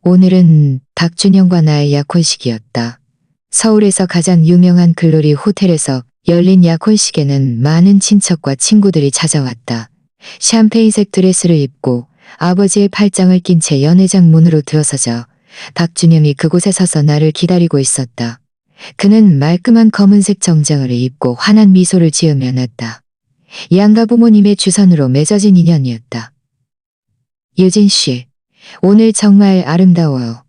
오늘은 박준영과 나의 약혼식이었다. 서울에서 가장 유명한 글로리 호텔에서 열린 약혼식에는 많은 친척과 친구들이 찾아왔다. 샴페인색 드레스를 입고 아버지의 팔짱을 낀 채 연회장 문으로 들어서자 박준영이 그곳에 서서 나를 기다리고 있었다. 그는 말끔한 검은색 정장을 입고 환한 미소를 지으며 났다. 양가 부모님의 주선으로 맺어진 인연이었다. 유진 씨, 오늘 정말 아름다워요.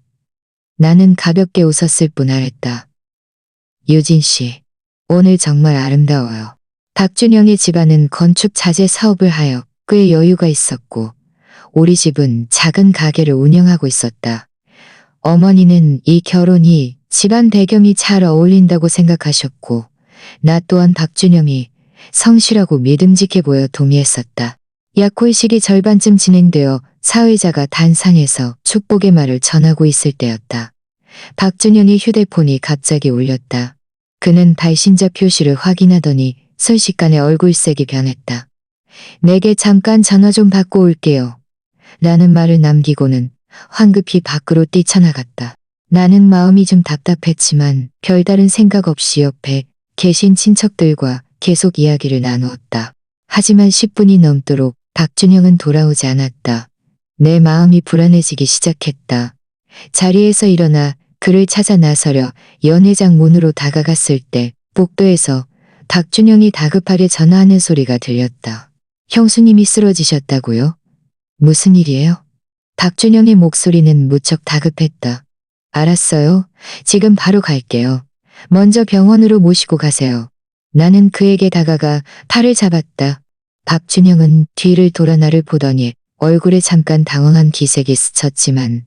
나는 가볍게 웃었을 뿐 알았다. 유진 씨, 오늘 정말 아름다워요. 박준영의 집안은 건축 자재 사업을 하여 꽤 여유가 있었고 우리 집은 작은 가게를 운영하고 있었다. 어머니는 이 결혼이 집안 배경이 잘 어울린다고 생각하셨고 나 또한 박준영이 성실하고 믿음직해 보여 동의했었다. 약혼식이 절반쯤 진행되어 사회자가 단상에서 축복의 말을 전하고 있을 때였다. 박준영의 휴대폰이 갑자기 울렸다. 그는 발신자 표시를 확인하더니 순식간에 얼굴색이 변했다. 내게 잠깐 전화 좀 받고 올게요. 라는 말을 남기고는 황급히 밖으로 뛰쳐나갔다. 나는 마음이 좀 답답했지만 별다른 생각 없이 옆에 계신 친척들과 계속 이야기를 나누었다. 하지만 10분이 넘도록 박준영은 돌아오지 않았다. 내 마음이 불안해지기 시작했다. 자리에서 일어나 그를 찾아 나서려 연회장 문으로 다가갔을 때 복도에서 박준영이 다급하게 전화하는 소리가 들렸다. 형수님이 쓰러지셨다고요? 무슨 일이에요? 박준영의 목소리는 무척 다급했다. 알았어요. 지금 바로 갈게요. 먼저 병원으로 모시고 가세요. 나는 그에게 다가가 팔을 잡았다. 박준영은 뒤를 돌아 나를 보더니 얼굴에 잠깐 당황한 기색이 스쳤지만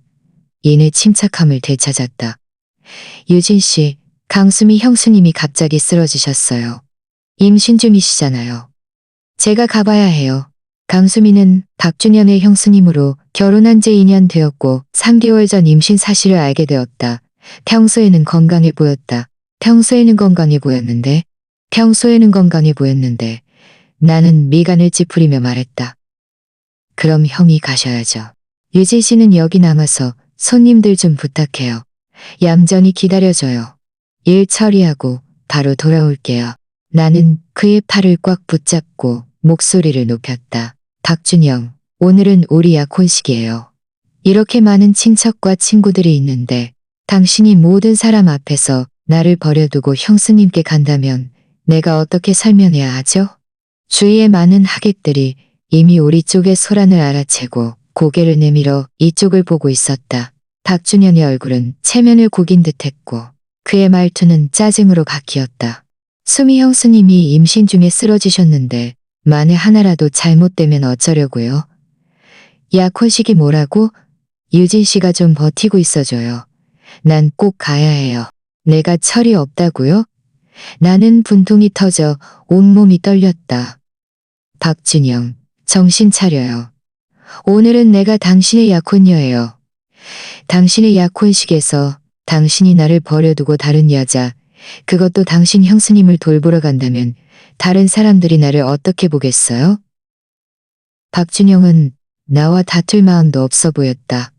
이내 침착함을 되찾았다. 유진 씨, 강수미 형수님이 갑자기 쓰러지셨어요. 임신 중이시잖아요. 제가 가봐야 해요. 강수미는 박준영의 형수님으로 결혼한 지 2년 되었고 3개월 전 임신 사실을 알게 되었다. 평소에는 건강해 보였는데 나는 미간을 찌푸리며 말했다. 그럼 형이 가셔야죠. 유진 씨는 여기 남아서 손님들 좀 부탁해요. 얌전히 기다려줘요. 일 처리하고 바로 돌아올게요. 나는 그의 팔을 꽉 붙잡고 목소리를 높였다. 박준영, 오늘은 우리 약혼식이에요. 이렇게 많은 친척과 친구들이 있는데 당신이 모든 사람 앞에서 나를 버려두고 형수님께 간다면 내가 어떻게 설명해야 하죠? 주위의 많은 하객들이 이미 우리 쪽의 소란을 알아채고 고개를 내밀어 이쪽을 보고 있었다. 박준영의 얼굴은 체면을 구긴 듯했고 그의 말투는 짜증으로 바뀌었다. 수미 형수님이 임신 중에 쓰러지셨는데 만에 하나라도 잘못되면 어쩌려고요? 약혼식이 뭐라고? 유진 씨가 좀 버티고 있어줘요. 난 꼭 가야 해요. 내가 철이 없다고요? 나는 분통이 터져 온몸이 떨렸다. 박준영, 정신 차려요. 오늘은 내가 당신의 약혼녀예요. 당신의 약혼식에서 당신이 나를 버려두고 다른 여자, 그것도 당신 형수님을 돌보러 간다면 다른 사람들이 나를 어떻게 보겠어요? 박준영은 나와 다툴 마음도 없어 보였다.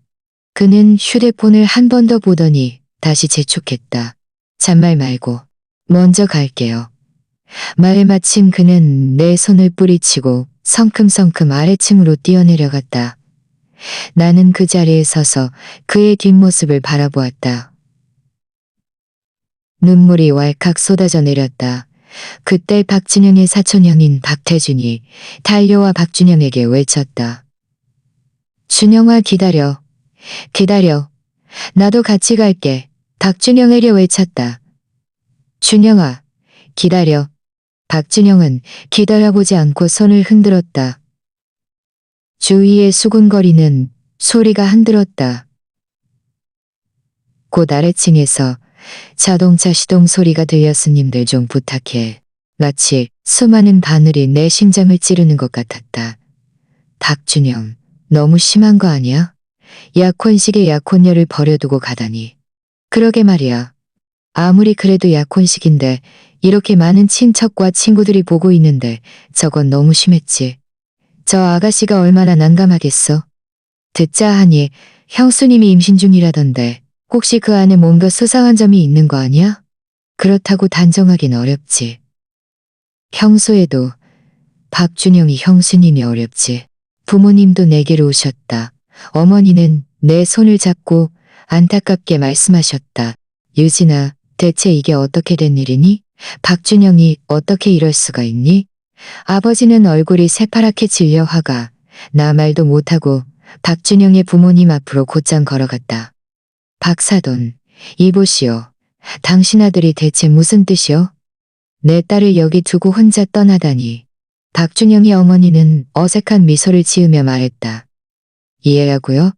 그는 휴대폰을 한 번 더 보더니 다시 재촉했다. 잔말 말고 먼저 갈게요. 말에 마침 그는 내 손을 뿌리치고 성큼성큼 아래층으로 뛰어내려갔다. 나는 그 자리에 서서 그의 뒷모습을 바라보았다. 눈물이 왈칵 쏟아져 내렸다. 그때 박준영의 사촌형인 박태준이 달려와 박준영에게 외쳤다. 준영아, 기다려. 나도 같이 갈게. 박준영에게 외쳤다. 준영아, 기다려. 박준영은 기다려보지 않고 손을 흔들었다. 주위에 수군거리는 소리가 흔들었다. 곧 아래층에서 자동차 시동 소리가 들려 스님들 좀 부탁해. 마치 수많은 바늘이 내 심장을 찌르는 것 같았다. 박준영, 너무 심한 거 아니야? 약혼식에 약혼녀를 버려두고 가다니. 그러게 말이야. 아무리 그래도 약혼식인데 이렇게 많은 친척과 친구들이 보고 있는데 저건 너무 심했지. 저 아가씨가 얼마나 난감하겠어. 듣자 하니 형수님이 임신 중이라던데 혹시 그 안에 뭔가 수상한 점이 있는 거 아니야? 그렇다고 단정하긴 어렵지. 평소에도 박준영이 형수님이 어렵지. 부모님도 내게로 오셨다. 어머니는 내 손을 잡고 안타깝게 말씀하셨다. 유진아, 대체 이게 어떻게 된 일이니? 박준영이 어떻게 이럴 수가 있니? 아버지는 얼굴이 새파랗게 질려 화가 나 말도 못하고 박준영의 부모님 앞으로 곧장 걸어갔다. 박사돈, 이보시오. 당신 아들이 대체 무슨 뜻이오? 내 딸을 여기 두고 혼자 떠나다니. 박준영의 어머니는 어색한 미소를 지으며 말했다. 이해하고요?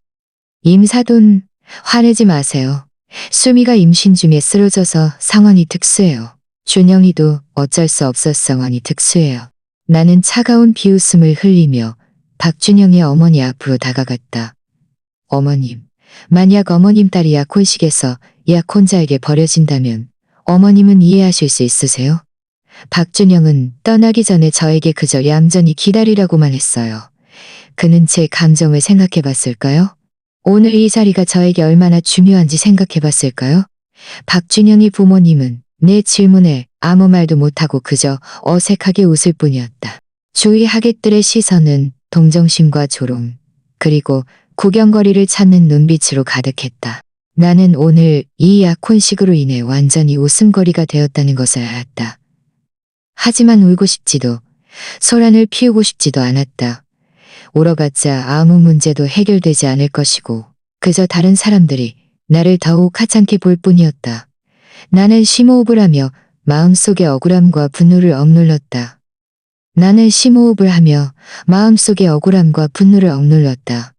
임사돈, 화내지 마세요. 수미가 임신 중에 쓰러져서 상황이 특수해요. 준영이도 어쩔 수 없었 상황이 특수해요. 나는 차가운 비웃음을 흘리며 박준영의 어머니 앞으로 다가갔다. 어머님, 만약 어머님 딸이 약혼식에서 약혼자에게 버려진다면 어머님은 이해하실 수 있으세요? 박준영은 떠나기 전에 저에게 그저 얌전히 기다리라고만 했어요. 그는 제 감정을 생각해 봤을까요? 오늘 이 자리가 저에게 얼마나 중요한지 생각해 봤을까요? 박준영의 부모님은 내 질문에 아무 말도 못하고 그저 어색하게 웃을 뿐이었다. 주위 하객들의 시선은 동정심과 조롱, 그리고 구경거리를 찾는 눈빛으로 가득했다. 나는 오늘 이 약혼식으로 인해 완전히 웃음거리가 되었다는 것을 알았다. 하지만 울고 싶지도, 소란을 피우고 싶지도 않았다. 울어봤자 아무 문제도 해결되지 않을 것이고 그저 다른 사람들이 나를 더욱 하찮게 볼 뿐이었다. 나는 심호흡을 하며 마음속의 억울함과 분노를 억눌렀다. 나는 심호흡을 하며 마음속의 억울함과 분노를 억눌렀다.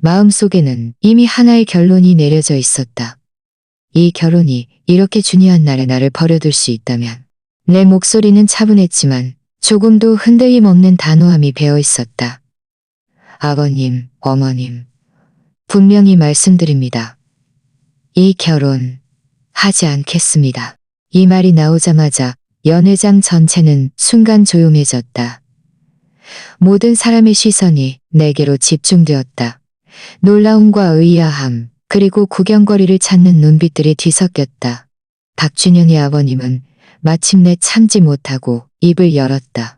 마음속에는 이미 하나의 결론이 내려져 있었다. 이 결혼이 이렇게 중요한 날에 나를 버려둘 수 있다면. 내 목소리는 차분했지만 조금도 흔들림 없는 단호함이 배어 있었다. 아버님, 어머님, 분명히 말씀드립니다. 이 결혼 하지 않겠습니다. 이 말이 나오자마자 연회장 전체는 순간 조용해졌다. 모든 사람의 시선이 내게로 집중되었다. 놀라움과 의아함, 그리고 구경거리를 찾는 눈빛들이 뒤섞였다. 박준영의 아버님은 마침내 참지 못하고 입을 열었다.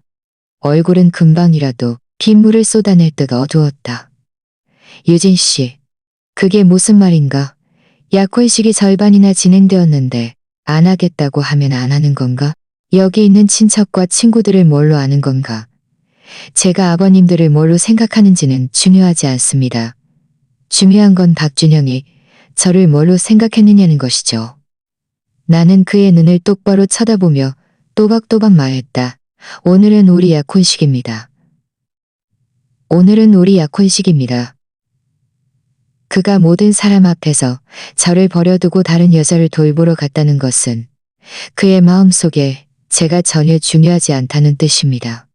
얼굴은 금방이라도 빗물을 쏟아낼 듯 어두웠다. 유진 씨, 그게 무슨 말인가? 약혼식이 절반이나 진행되었는데 안 하겠다고 하면 안 하는 건가? 여기 있는 친척과 친구들을 뭘로 아는 건가? 제가 아버님들을 뭘로 생각하는지는 중요하지 않습니다. 중요한 건 박준영이 저를 뭘로 생각했느냐는 것이죠. 나는 그의 눈을 똑바로 쳐다보며 또박또박 말했다. 오늘은 우리 약혼식입니다. 오늘은 우리 약혼식입니다. 그가 모든 사람 앞에서 저를 버려두고 다른 여자를 돌보러 갔다는 것은 그의 마음속에 제가 전혀 중요하지 않다는 뜻입니다.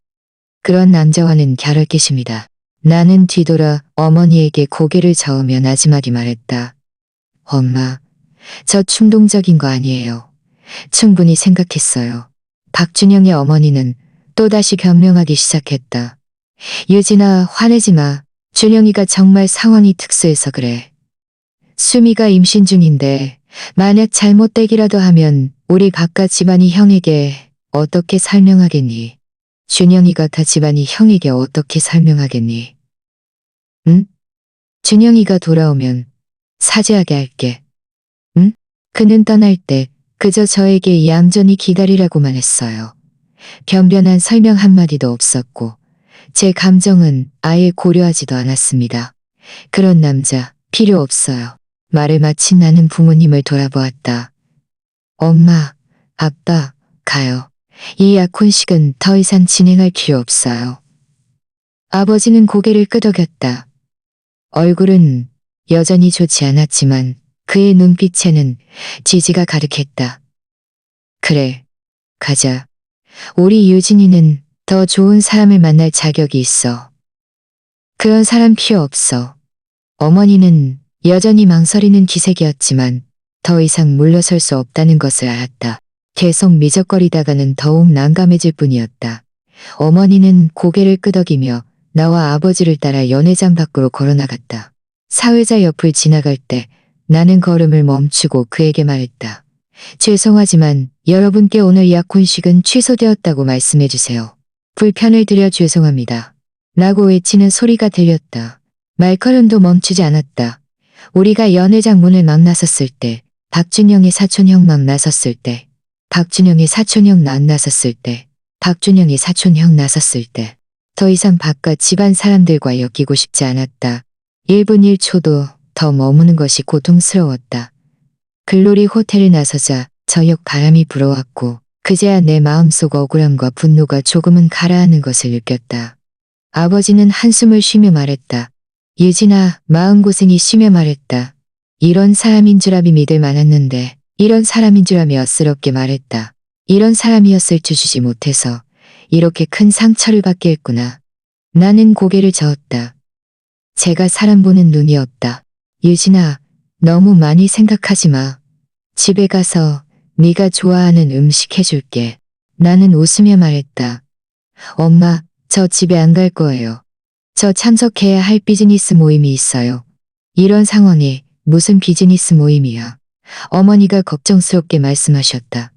그런 남자와는 겨룰 것입니다. 나는 뒤돌아 어머니에게 고개를 저으며 나지막이 말했다. 엄마, 저 충동적인 거 아니에요. 충분히 생각했어요. 박준영의 어머니는 또다시 변명하기 시작했다. 유진아, 화내지 마. 준영이가 정말 상황이 특수해서 그래. 수미가 임신 중인데 만약 잘못되기라도 하면 우리 바깥 집안이 형에게 어떻게 설명하겠니? 준영이 같아 집안이 형에게 어떻게 설명하겠니? 응? 준영이가 돌아오면 사죄하게 할게. 응? 그는 떠날 때 그저 저에게 얌전히 기다리라고만 했어요. 변변한 설명 한마디도 없었고 제 감정은 아예 고려하지도 않았습니다. 그런 남자 필요 없어요. 말을 마친 나는 부모님을 돌아보았다. 엄마, 아빠, 가요. 이 약혼식은 더 이상 진행할 필요 없어요. 아버지는 고개를 끄덕였다. 얼굴은 여전히 좋지 않았지만 그의 눈빛에는 지지가 가득했다. 그래, 가자. 우리 유진이는 더 좋은 사람을 만날 자격이 있어. 그런 사람 필요 없어. 어머니는 여전히 망설이는 기색이었지만 더 이상 물러설 수 없다는 것을 알았다. 계속 미적거리다가는 더욱 난감해질 뿐이었다. 어머니는 고개를 끄덕이며 나와 아버지를 따라 연회장 밖으로 걸어나갔다. 사회자 옆을 지나갈 때 나는 걸음을 멈추고 그에게 말했다. 죄송하지만 여러분께 오늘 약혼식은 취소되었다고 말씀해 주세요. 불편을 드려 죄송합니다. 라고 외치는 소리가 들렸다. 말걸음도 멈추지 않았다. 우리가 연회장 문을 막 나섰을 때, 박준영의 사촌형 막 나섰을 때, 박준영의 사촌형 안 나섰을 때, 박준영의 사촌형 나섰을 때, 더 이상 바깥 집안 사람들과 엮이고 싶지 않았다. 1분 1초도 더 머무는 것이 고통스러웠다. 글로리 호텔에 나서자 저녁 바람이 불어왔고 그제야 내 마음속 억울함과 분노가 조금은 가라앉는 것을 느꼈다. 아버지는 한숨을 쉬며 말했다. 유진아, 마음고생이 쉬며 말했다. 이런 사람인 줄 알이 믿을 만했는데 이런 사람인 줄 알며 엿스럽게 말했다. 이런 사람이었을 줄 주지 못해서 이렇게 큰 상처를 받게 했구나. 나는 고개를 저었다. 제가 사람 보는 눈이 없다. 유진아, 너무 많이 생각하지 마. 집에 가서 네가 좋아하는 음식 해줄게. 나는 웃으며 말했다. 엄마, 저 집에 안 갈 거예요. 저 참석해야 할 비즈니스 모임이 있어요. 이런 상황에 무슨 비즈니스 모임이야. 어머니가 걱정스럽게 말씀하셨다.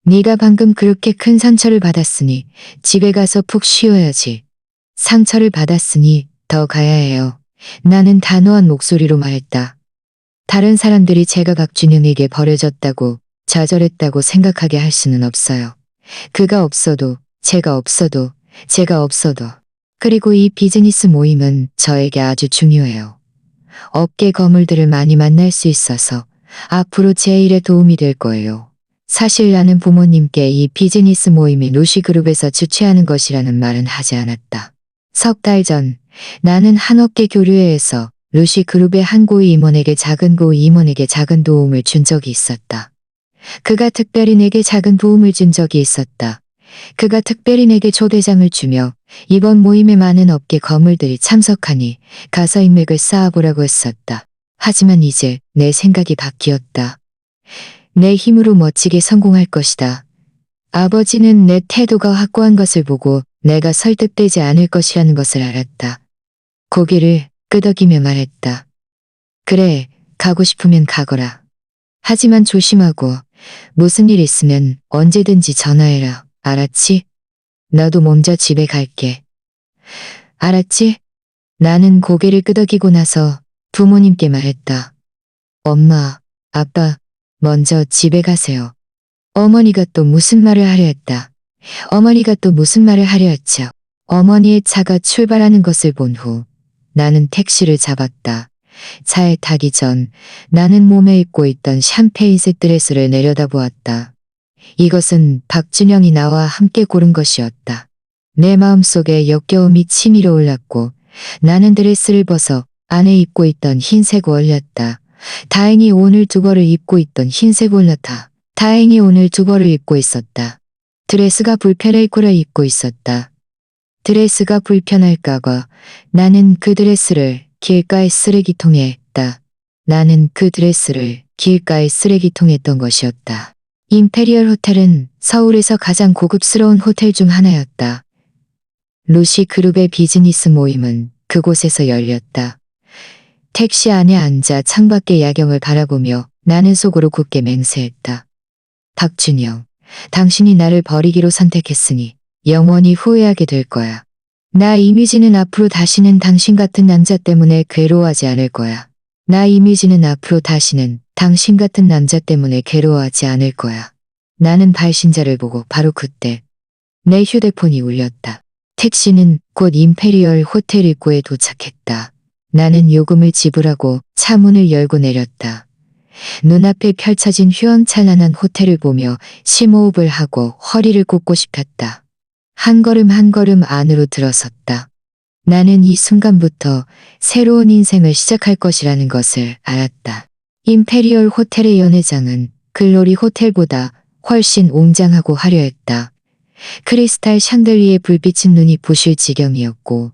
네가 방금 그렇게 큰 상처를 받았으니 집에 가서 푹 쉬어야지. 상처를 받았으니 더 가야 해요. 나는 단호한 목소리로 말했다. 다른 사람들이 제가 박준영에게 버려졌다고 좌절했다고 생각하게 할 수는 없어요. 그가 없어도 제가 없어도 제가 없어도 그리고 이 비즈니스 모임은 저에게 아주 중요해요. 업계 거물들을 많이 만날 수 있어서 앞으로 제 일에 도움이 될 거예요. 사실 나는 부모님께 이 비즈니스 모임이 루시그룹에서 주최하는 것이라는 말은 하지 않았다. 석 달 전 나는 한 업계 교류회에서 루시그룹의 한 고위 임원에게 작은 도움을 준 적이 있었다. 그가 특별히 내게 작은 도움을 준 적이 있었다. 그가 특별히 내게 초대장을 주며 이번 모임에 많은 업계 거물들이 참석하니 가서 인맥을 쌓아보라고 했었다. 하지만 이제 내 생각이 바뀌었다. 내 힘으로 멋지게 성공할 것이다. 아버지는 내 태도가 확고한 것을 보고 내가 설득되지 않을 것이라는 것을 알았다. 고개를 끄덕이며 말했다. 그래, 가고 싶으면 가거라. 하지만 조심하고 무슨 일 있으면 언제든지 전화해라. 알았지? 나도 먼저 집에 갈게. 알았지? 나는 고개를 끄덕이고 나서 부모님께 말했다. 엄마, 아빠, 먼저 집에 가세요. 어머니가 또 무슨 말을 하려 했다. 어머니가 또 무슨 말을 하려 했죠. 어머니의 차가 출발하는 것을 본 후 나는 택시를 잡았다. 차에 타기 전 나는 몸에 입고 있던 샴페인색 드레스를 내려다보았다. 이것은 박준영이 나와 함께 고른 것이었다. 내 마음속에 역겨움이 치밀어 올랐고 나는 드레스를 벗어 안에 입고 있던 흰색 올렸다. 다행히 오늘 두벌을 입고 있던 흰색 올렸다. 다행히 오늘 두벌을 입고 있었다. 드레스가 불편할 거라 입고 있었다. 드레스가 불편할까봐 나는 그 드레스를 길가의 쓰레기통에 했다. 나는 그 드레스를 길가의 쓰레기통에 했던 것이었다. 임페리얼 호텔은 서울에서 가장 고급스러운 호텔 중 하나였다. 루시 그룹의 비즈니스 모임은 그곳에서 열렸다. 택시 안에 앉아 창밖의 야경을 바라보며 나는 속으로 굳게 맹세했다. 박준영, 당신이 나를 버리기로 선택했으니 영원히 후회하게 될 거야. 나 이미지는 앞으로 다시는 당신 같은 남자 때문에 괴로워하지 않을 거야. 나 이미지는 앞으로 다시는 당신 같은 남자 때문에 괴로워하지 않을 거야. 나는 발신자를 보고 바로 그때 내 휴대폰이 울렸다. 택시는 곧 임페리얼 호텔 입구에 도착했다. 나는 요금을 지불하고 차 문을 열고 내렸다. 눈앞에 펼쳐진 휘황찬란한 호텔을 보며 심호흡을 하고 허리를 꽂고 싶었다. 한 걸음 한 걸음 안으로 들어섰다. 나는 이 순간부터 새로운 인생을 시작할 것이라는 것을 알았다. 임페리얼 호텔의 연회장은 글로리 호텔보다 훨씬 웅장하고 화려했다. 크리스탈 샹들리에 불빛은 눈이 부실 지경이었고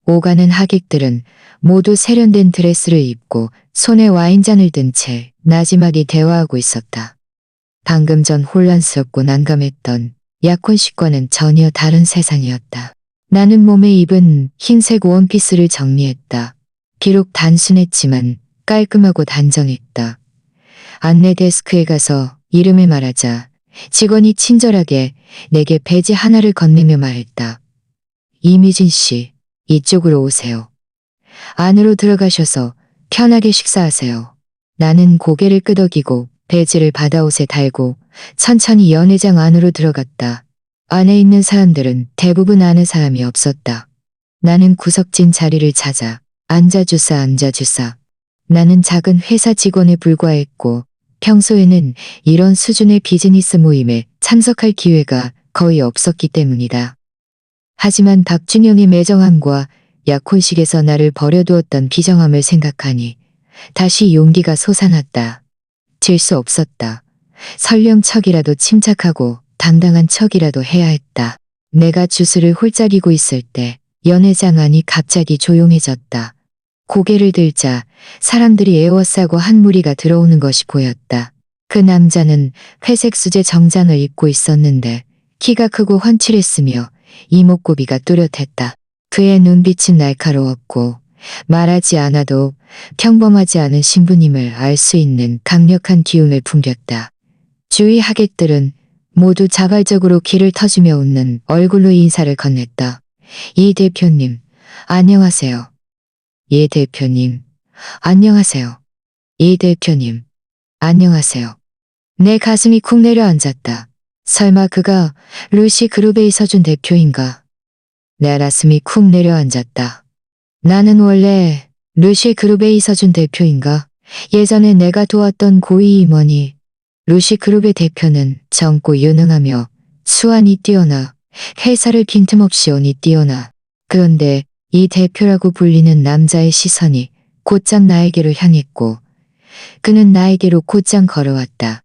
오가는 하객들은 모두 세련된 드레스를 입고 손에 와인잔을 든 채 나지막이 대화하고 있었다. 방금 전 혼란스럽고 난감했던 약혼식과는 전혀 다른 세상이었다. 나는 몸에 입은 흰색 원피스를 정리했다. 비록 단순했지만 깔끔하고 단정했다. 안내 데스크에 가서 이름을 말하자 직원이 친절하게 내게 배지 하나를 건네며 말했다. 이미진 씨, 이쪽으로 오세요. 안으로 들어가셔서 편하게 식사하세요. 나는 고개를 끄덕이고 배지를 받아옷에 달고 천천히 연회장 안으로 들어갔다. 안에 있는 사람들은 대부분 아는 사람이 없었다. 나는 구석진 자리를 찾아 앉아주사. 나는 작은 회사 직원에 불과했고 평소에는 이런 수준의 비즈니스 모임에 참석할 기회가 거의 없었기 때문이다. 하지만 박준영의 매정함과 약혼식에서 나를 버려두었던 비정함을 생각하니 다시 용기가 솟아났다. 질 수 없었다. 설령 척이라도 침착하고 당당한 척이라도 해야 했다. 내가 주스를 홀짝이고 있을 때 연회장 안이 갑자기 조용해졌다. 고개를 들자 사람들이 에워싸고 한 무리가 들어오는 것이 보였다. 그 남자는 회색 수제 정장을 입고 있었는데 키가 크고 훤칠했으며 이목구비가 뚜렷했다. 그의 눈빛은 날카로웠고 말하지 않아도 평범하지 않은 신부님을 알 수 있는 강력한 기운을 풍겼다. 주위 하객들은 모두 자발적으로 귀를 터주며 웃는 얼굴로 인사를 건넸다. 이 대표님, 안녕하세요. 예 대표님, 안녕하세요. 이 대표님, 안녕하세요. 내 가슴이 쿵 내려앉았다. 설마 그가 루시 그룹의 이서준 대표인가? 내 가슴이 쿵 내려앉았다. 나는 원래 루시 그룹의 이서준 대표인가? 예전에 내가 도왔던 고위 임원이 루시 그룹의 대표는 젊고 유능하며 수완이 뛰어나 회사를 빈틈없이 온이 뛰어나 그런데 이 대표라고 불리는 남자의 시선이 곧장 나에게로 향했고 그는 나에게로 곧장 걸어왔다.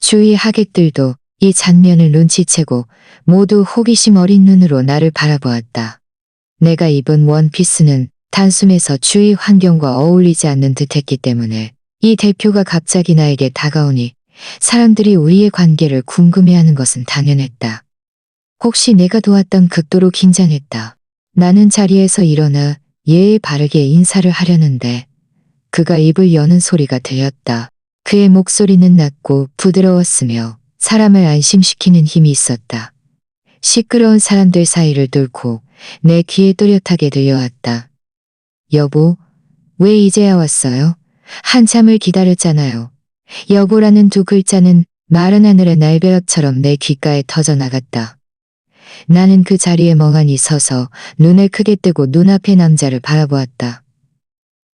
주위 하객들도 이 장면을 눈치채고 모두 호기심 어린 눈으로 나를 바라보았다. 내가 입은 원피스는 단숨에서 주위 환경과 어울리지 않는 듯했기 때문에 이 대표가 갑자기 나에게 다가오니 사람들이 우리의 관계를 궁금해하는 것은 당연했다. 혹시 내가 도왔던 극도로 긴장했다. 나는 자리에서 일어나 예의 바르게 인사를 하려는데 그가 입을 여는 소리가 들렸다. 그의 목소리는 낮고 부드러웠으며 사람을 안심시키는 힘이 있었다. 시끄러운 사람들 사이를 뚫고 내 귀에 또렷하게 들려왔다. 여보, 왜 이제야 왔어요? 한참을 기다렸잖아요. 여보라는 두 글자는 마른 하늘의 날벼락처럼 내 귓가에 터져나갔다. 나는 그 자리에 멍하니 서서 눈을 크게 뜨고 눈앞의 남자를 바라보았다.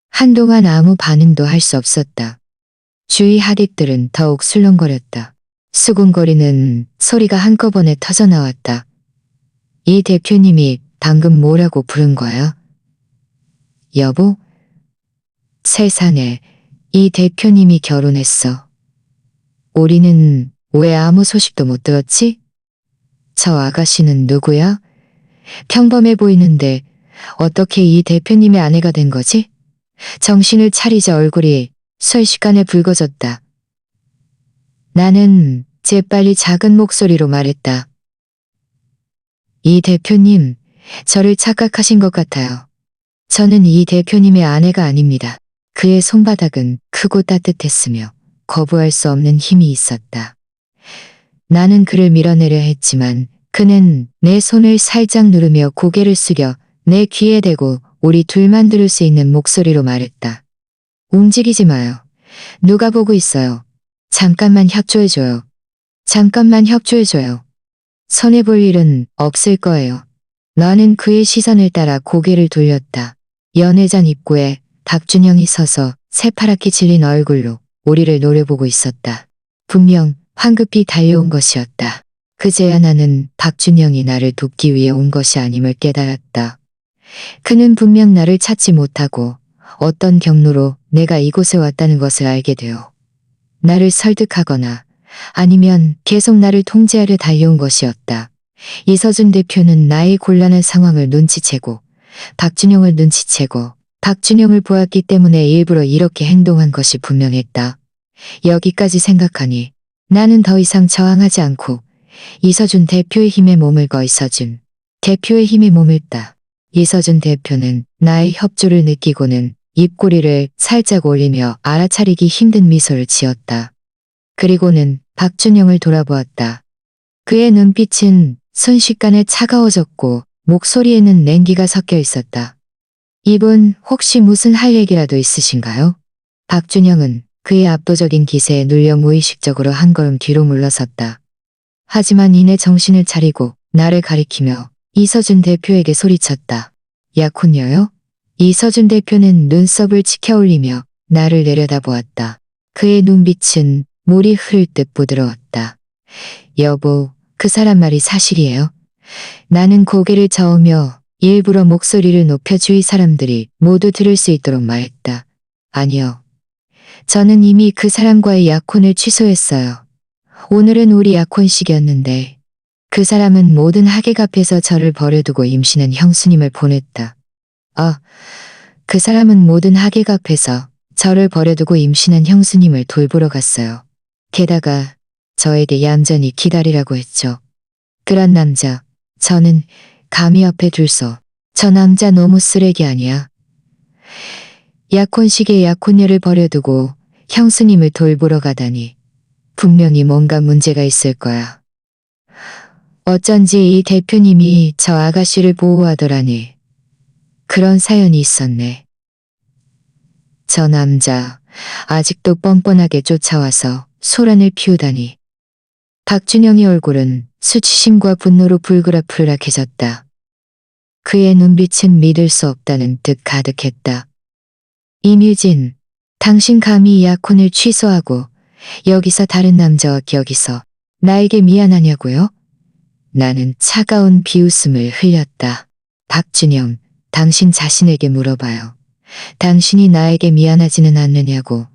한동안 아무 반응도 할 수 없었다. 주위 하객들은 더욱 술렁거렸다. 수군거리는 소리가 한꺼번에 터져나왔다. 이 대표님이 방금 뭐라고 부른 거야? 여보? 세상에, 이 대표님이 결혼했어. 우리는 왜 아무 소식도 못 들었지? 저 아가씨는 누구야? 평범해 보이는데 어떻게 이 대표님의 아내가 된 거지? 정신을 차리자 얼굴이 순식간에 붉어졌다. 나는 재빨리 작은 목소리로 말했다. 이 대표님, 저를 착각하신 것 같아요. 저는 이 대표님의 아내가 아닙니다. 그의 손바닥은 크고 따뜻했으며 거부할 수 없는 힘이 있었다. 나는 그를 밀어내려 했지만 그는 내 손을 살짝 누르며 고개를 숙여 내 귀에 대고 우리 둘만 들을 수 있는 목소리로 말했다. 움직이지 마요. 누가 보고 있어요. 잠깐만 협조해줘요. 잠깐만 협조해줘요. 손해볼 일은 없을 거예요. 나는 그의 시선을 따라 고개를 돌렸다. 연회장 입구에 박준영이 서서 새파랗게 질린 얼굴로 우리를 노려보고 있었다. 분명 황급히 달려온 것이었다. 그제야 나는 박준영이 나를 돕기 위해 온 것이 아님을 깨달았다. 그는 분명 나를 찾지 못하고 어떤 경로로 내가 이곳에 왔다는 것을 알게 되어 나를 설득하거나 아니면 계속 나를 통제하려 달려온 것이었다. 이서준 대표는 나의 곤란한 상황을 눈치채고 박준영을 눈치채고 박준영을 보았기 때문에 일부러 이렇게 행동한 것이 분명했다. 여기까지 생각하니 나는 더 이상 저항하지 않고 이서준 대표의 힘에 몸을 거 이서준 대표의 힘에 몸을 따. 이서준 대표는 나의 협조를 느끼고는 입꼬리를 살짝 올리며 알아차리기 힘든 미소를 지었다. 그리고는 박준영을 돌아보았다. 그의 눈빛은 순식간에 차가워졌고 목소리에는 냉기가 섞여 있었다. 이분 혹시 무슨 할 얘기라도 있으신가요? 박준영은 그의 압도적인 기세에 눌려 무의식적으로 한 걸음 뒤로 물러섰다. 하지만 이내 정신을 차리고 나를 가리키며 이서준 대표에게 소리쳤다. 약혼녀요? 이서준 대표는 눈썹을 치켜올리며 나를 내려다보았다. 그의 눈빛은 물이 흐를 듯 부드러웠다. 여보, 그 사람 말이 사실이에요? 나는 고개를 저으며 일부러 목소리를 높여 주위 사람들이 모두 들을 수 있도록 말했다. 아니요. 저는 이미 그 사람과의 약혼을 취소했어요. 오늘은 우리 약혼식이었는데 그 사람은 모든 하객 앞에서 저를 버려두고 임신한 형수님을 보냈다. 그 사람은 모든 하객 앞에서 저를 버려두고 임신한 형수님을 돌보러 갔어요. 게다가 저에게 얌전히 기다리라고 했죠. 그런 남자, 저는 감히 옆에 둘소. 저 남자 너무 쓰레기 아니야? 약혼식에 약혼녀를 버려두고 형수님을 돌보러 가다니. 분명히 뭔가 문제가 있을 거야. 어쩐지 이 대표님이 저 아가씨를 보호하더라니. 그런 사연이 있었네. 저 남자 아직도 뻔뻔하게 쫓아와서 소란을 피우다니. 박준영의 얼굴은 수치심과 분노로 불그락불락해졌다. 그의 눈빛은 믿을 수 없다는 듯 가득했다. 임유진, 당신 감히 이 약혼을 취소하고 여기서 다른 남자와 격이서 나에게 미안하냐고요? 나는 차가운 비웃음을 흘렸다. 박준영, 당신 자신에게 물어봐요. 당신이 나에게 미안하지는 않느냐고.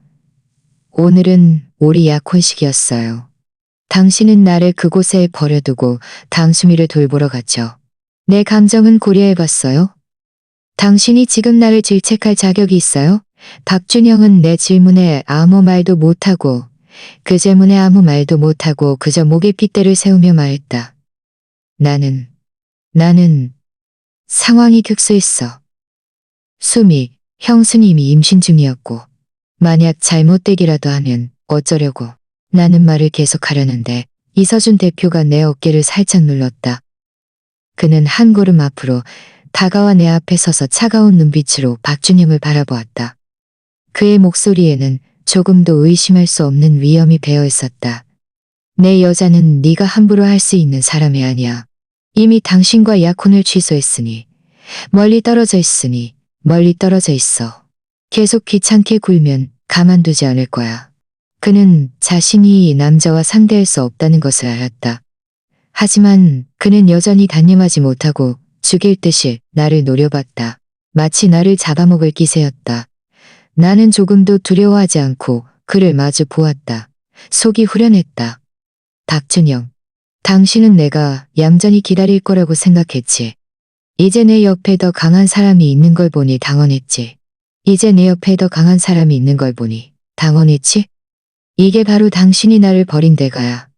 오늘은 우리 약혼식이었어요. 당신은 나를 그곳에 버려두고 당수미를 돌보러 갔죠. 내 감정은 고려해봤어요? 당신이 지금 나를 질책할 자격이 있어요? 박준영은 내 질문에 아무 말도 못하고 그 질문에 아무 말도 못하고 그저 목에 핏대를 세우며 말했다. 나는 상황이 극소했어. 수미, 형수님이 임신 중이었고 만약 잘못되기라도 하면 어쩌려고. 나는 말을 계속하려는데 이서준 대표가 내 어깨를 살짝 눌렀다. 그는 한 걸음 앞으로 다가와 내 앞에 서서 차가운 눈빛으로 박준영을 바라보았다. 그의 목소리에는 조금도 의심할 수 없는 위험이 배어 있었다. 내 여자는 네가 함부로 할 수 있는 사람이 아니야. 이미 당신과 약혼을 취소했으니 멀리 떨어져 있어. 계속 귀찮게 굴면 가만두지 않을 거야. 그는 자신이 이 남자와 상대할 수 없다는 것을 알았다. 하지만 그는 여전히 단념하지 못하고 죽일 듯이 나를 노려봤다. 마치 나를 잡아먹을 기세였다. 나는 조금도 두려워하지 않고 그를 마주 보았다. 속이 후련했다. 박준영, 당신은 내가 얌전히 기다릴 거라고 생각했지. 이제 내 옆에 더 강한 사람이 있는 걸 보니 당황했지. 이게 바로 당신이 나를 버린 대가야.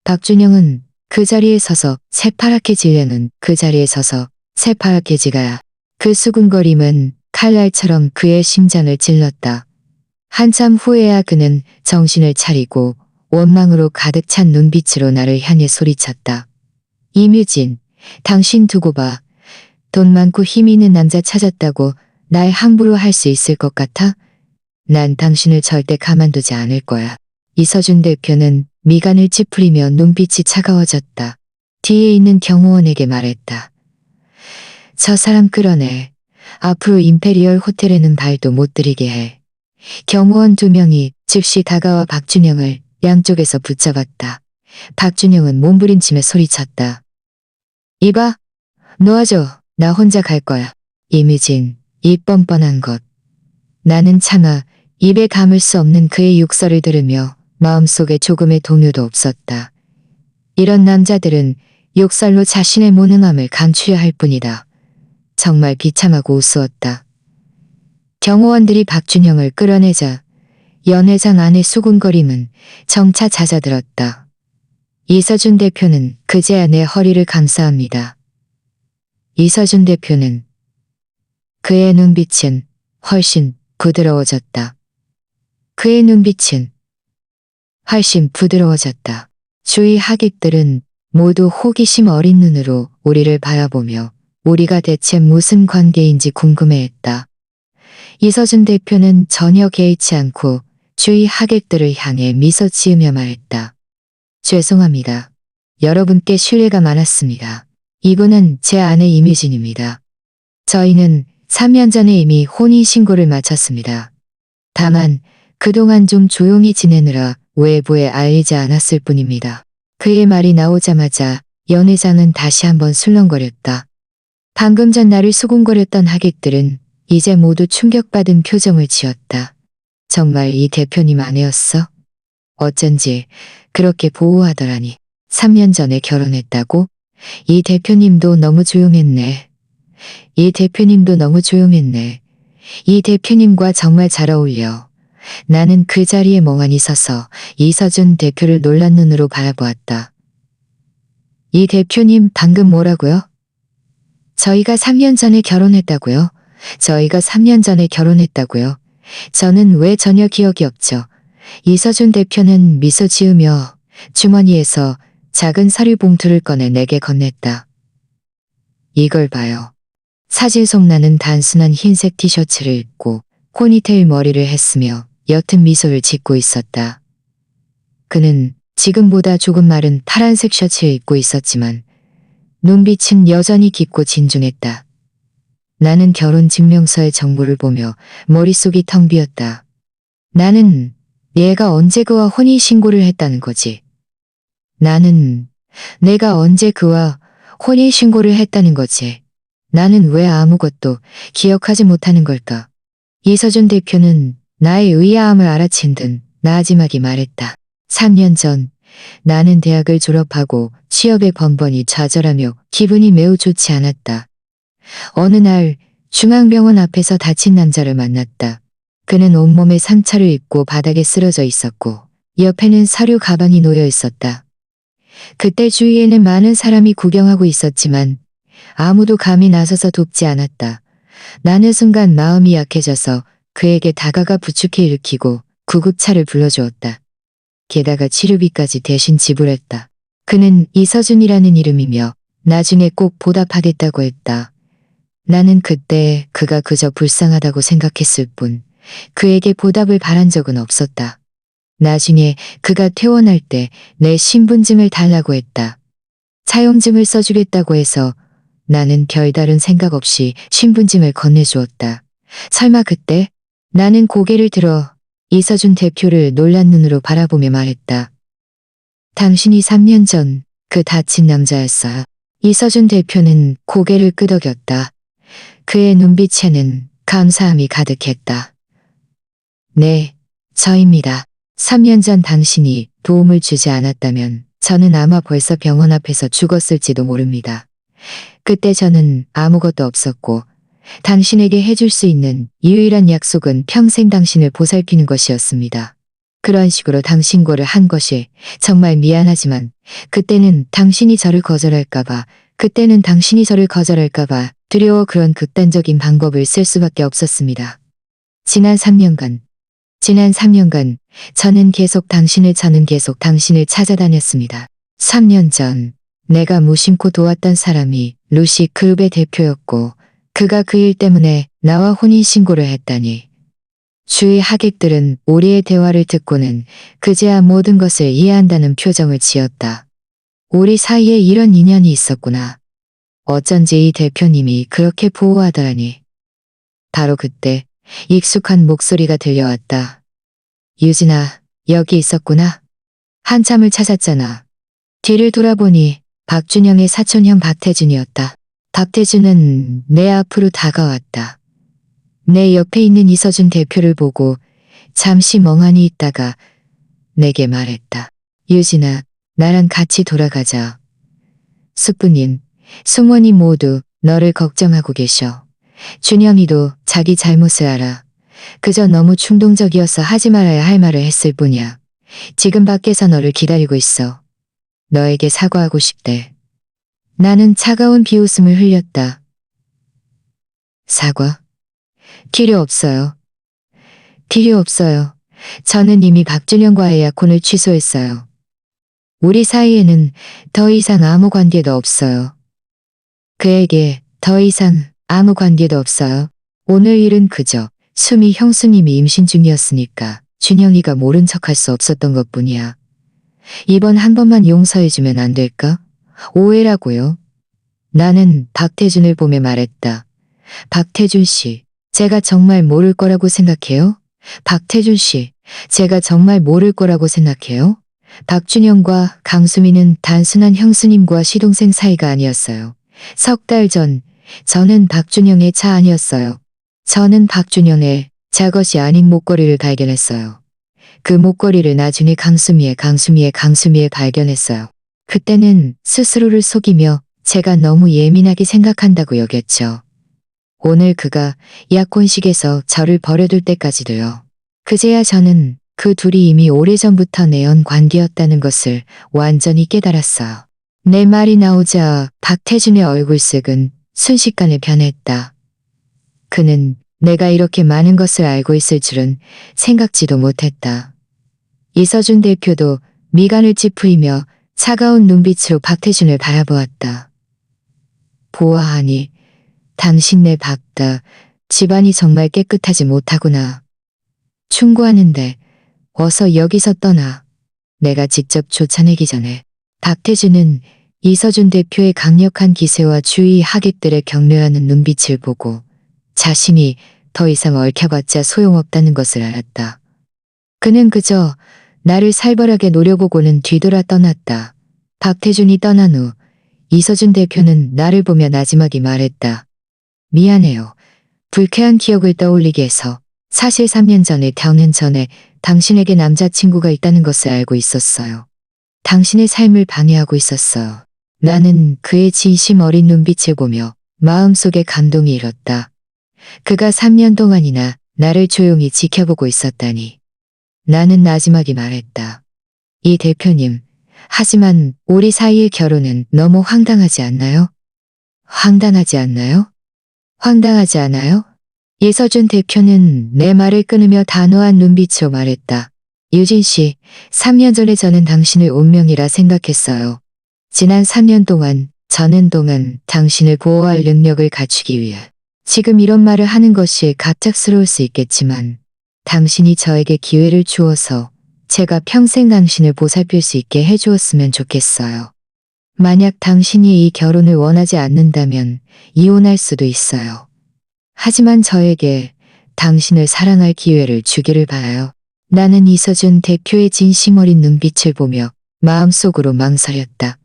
박준영은 그 자리에 서서 새파랗게 지려는 지가야. 그 수군거림은 칼날처럼 그의 심장을 찔렀다. 한참 후에야 그는 정신을 차리고 원망으로 가득 찬 눈빛으로 나를 향해 소리쳤다. 임유진, 당신 두고 봐. 돈 많고 힘 있는 남자 찾았다고 날 함부로 할 수 있을 것 같아? 난 당신을 절대 가만두지 않을 거야. 이서준 대표는 미간을 찌푸리며 눈빛이 차가워졌다. 뒤에 있는 경호원에게 말했다. 저 사람 끌어내. 앞으로 임페리얼 호텔에는 발도 못 들이게 해. 경호원 2명이 즉시 다가와 박준영을 양쪽에서 붙잡았다. 박준영은 몸부림치며 소리쳤다. 이봐, 놓아줘. 나 혼자 갈 거야. 임유진, 이 뻔뻔한 것. 나는 차마 입에 감을 수 없는 그의 욕설을 들으며 마음속에 조금의 동요도 없었다. 이런 남자들은 욕설로 자신의 무능함을 감추려 할 뿐이다. 정말 비참하고 우스웠다. 경호원들이 박준영을 끌어내자 연회장 안의 수군거림은 정차 잦아들었다. 이서준 대표는 그제야 내 허리를 감싸합니다. 이서준 대표는 그의 눈빛은 훨씬 부드러워졌다. 그의 눈빛은 훨씬 부드러워졌다. 주위 하객들은 모두 호기심 어린 눈으로 우리를 바라보며 우리가 대체 무슨 관계인지 궁금해했다. 이서준 대표는 전혀 개의치 않고 주위 하객들을 향해 미소 지으며 말했다. 죄송합니다. 여러분께 실례가 많았습니다. 이분은 제 아내 이미진입니다. 저희는 3년 전에 이미 혼인신고를 마쳤습니다. 다만 그동안 좀 조용히 지내느라 외부에 알리지 않았을 뿐입니다. 그의 말이 나오자마자 연회장은 다시 한번 술렁거렸다. 방금 전 나를 수군거렸던 하객들은 이제 모두 충격받은 표정을 지었다. 정말 이 대표님 아내였어? 어쩐지 그렇게 보호하더라니. 3년 전에 결혼했다고? 이 대표님도 너무 조용했네. 이 대표님도 너무 조용했네. 이 대표님과 정말 잘 어울려. 나는 그 자리에 멍하니 서서 이서준 대표를 놀란 눈으로 바라보았다. 이 대표님 방금 뭐라고요? 저희가 3년 전에 결혼했다고요? 저희가 3년 전에 결혼했다고요? 저는 왜 전혀 기억이 없죠. 이서준 대표는 미소 지으며 주머니에서 작은 서류 봉투를 꺼내 내게 건넸다. 이걸 봐요. 사진 속 나는 단순한 흰색 티셔츠를 입고 포니테일 머리를 했으며 옅은 미소를 짓고 있었다. 그는 지금보다 조금 마른 파란색 셔츠를 입고 있었지만 눈빛은 여전히 깊고 진중했다. 나는 결혼 증명서의 정보를 보며 머릿속이 텅 비었다. 나는 얘가 언제 그와 혼인신고를 했다는 거지? 내가 언제 그와 혼인신고를 했다는 거지? 나는 왜 아무것도 기억하지 못하는 걸까? 이서준 대표는 나의 의아함을 알아챈 듯 나지막이 말했다. 3년 전 나는 대학을 졸업하고 취업에 번번이 좌절하며 기분이 매우 좋지 않았다. 어느 날 중앙병원 앞에서 다친 남자를 만났다. 그는 온몸에 상처를 입고 바닥에 쓰러져 있었고 옆에는 서류 가방이 놓여 있었다. 그때 주위에는 많은 사람이 구경하고 있었지만 아무도 감히 나서서 돕지 않았다. 나는 순간 마음이 약해져서 그에게 다가가 부축해 일으키고 구급차를 불러주었다. 게다가 치료비까지 대신 지불했다. 그는 이서준이라는 이름이며 나중에 꼭 보답하겠다고 했다. 나는 그때 그가 그저 불쌍하다고 생각했을 뿐 그에게 보답을 바란 적은 없었다. 나중에 그가 퇴원할 때 내 신분증을 달라고 했다. 사용증을 써주겠다고 해서 나는 별다른 생각 없이 신분증을 건네주었다. 설마 그때? 나는 고개를 들어 이서준 대표를 놀란 눈으로 바라보며 말했다. 당신이 3년 전 그 다친 남자였어요. 이서준 대표는 고개를 끄덕였다. 그의 눈빛에는 감사함이 가득했다. 네, 저입니다. 3년 전 당신이 도움을 주지 않았다면 저는 아마 벌써 병원 앞에서 죽었을지도 모릅니다. 그때 저는 아무것도 없었고 당신에게 해줄 수 있는 유일한 약속은 평생 당신을 보살피는 것이었습니다. 그런 식으로 당신과를 한 것이 정말 미안하지만 그때는 당신이 저를 거절할까봐 두려워 그런 극단적인 방법을 쓸 수밖에 없었습니다. 지난 3년간 저는 계속 당신을 찾아다녔습니다. 3년 전 내가 무심코 도왔던 사람이 루시 그룹의 대표였고 그가 그 일 때문에 나와 혼인신고를 했다니. 주위 하객들은 우리의 대화를 듣고는 그제야 모든 것을 이해한다는 표정을 지었다. 우리 사이에 이런 인연이 있었구나. 어쩐지 이 대표님이 그렇게 보호하더라니. 바로 그때 익숙한 목소리가 들려왔다. 유진아, 여기 있었구나. 한참을 찾았잖아. 뒤를 돌아보니 박준영의 사촌형 박태준이었다. 박태준은 내 앞으로 다가왔다. 내 옆에 있는 이서준 대표를 보고 잠시 멍하니 있다가 내게 말했다. 유진아, 나랑 같이 돌아가자. 숙부님, 숙모님 모두 너를 걱정하고 계셔. 준영이도 자기 잘못을 알아. 그저 너무 충동적이어서 하지 말아야 할 말을 했을 뿐이야. 지금 밖에서 너를 기다리고 있어. 너에게 사과하고 싶대. 나는 차가운 비웃음을 흘렸다. 사과? 필요 없어요. 필요 없어요. 저는 이미 박준영과의 약혼을 취소했어요. 우리 사이에는 더 이상 아무 관계도 없어요. 그에게 더 이상 아무 관계도 없어요. 오늘 일은 그저 수미 형수님이 임신 중이었으니까 준영이가 모른 척할 수 없었던 것뿐이야. 이번 한 번만 용서해주면 안 될까? 오해라고요. 나는 박태준을 보며 말했다. 박태준 씨, 제가 정말 모를 거라고 생각해요? 박태준 씨, 제가 정말 모를 거라고 생각해요? 박준영과 강수미는 단순한 형수님과 시동생 사이가 아니었어요. 석 달 전, 저는 박준영의 차 아니었어요. 저는 박준영의 자것이 아닌 목걸이를 발견했어요. 그 목걸이를 나중에 강수미의 발견했어요. 그때는 스스로를 속이며 제가 너무 예민하게 생각한다고 여겼죠. 오늘 그가 약혼식에서 저를 버려둘 때까지도요. 그제야 저는 그 둘이 이미 오래전부터 내연 관계였다는 것을 완전히 깨달았어요. 내 말이 나오자 박태준의 얼굴색은 순식간에 변했다. 그는 내가 이렇게 많은 것을 알고 있을 줄은 생각지도 못했다. 이서준 대표도 미간을 찌푸리며 차가운 눈빛으로 박태준을 바라보았다. 보아하니 당신네 박다 집안이 정말 깨끗하지 못하구나. 충고하는데 어서 여기서 떠나. 내가 직접 쫓아내기 전에. 박태준은 이서준 대표의 강력한 기세와 주위 하객들의 격려하는 눈빛을 보고 자신이 더 이상 얽혀봤자 소용없다는 것을 알았다. 그는 그저 나를 살벌하게 노려보고는 뒤돌아 떠났다. 박태준이 떠난 후 이서준 대표는 나를 보며 나지막이 말했다. 미안해요. 불쾌한 기억을 떠올리게 해서 사실 3년 전에 당신에게 남자친구가 있다는 것을 알고 있었어요. 당신의 삶을 방해하고 있었어요. 나는 그의 진심 어린 눈빛을 보며 마음속에 감동이 일었다. 그가 3년 동안이나 나를 조용히 지켜보고 있었다니. 나는 나지막이 말했다. 이 대표님, 하지만 우리 사이의 결혼은 너무 황당하지 않나요? 황당하지 않나요? 황당하지 않아요? 이서준 대표는 내 말을 끊으며 단호한 눈빛으로 말했다. 유진 씨, 3년 전에 저는 당신을 운명이라 생각했어요. 지난 3년 동안 저는 당신을 보호할 능력을 갖추기 위해 지금 이런 말을 하는 것이 갑작스러울 수 있겠지만 당신이 저에게 기회를 주어서 제가 평생 당신을 보살필 수 있게 해주었으면 좋겠어요. 만약 당신이 이 결혼을 원하지 않는다면 이혼할 수도 있어요. 하지만 저에게 당신을 사랑할 기회를 주기를 바라요. 나는 이서준 대표의 진심 어린 눈빛을 보며 마음속으로 망설였다.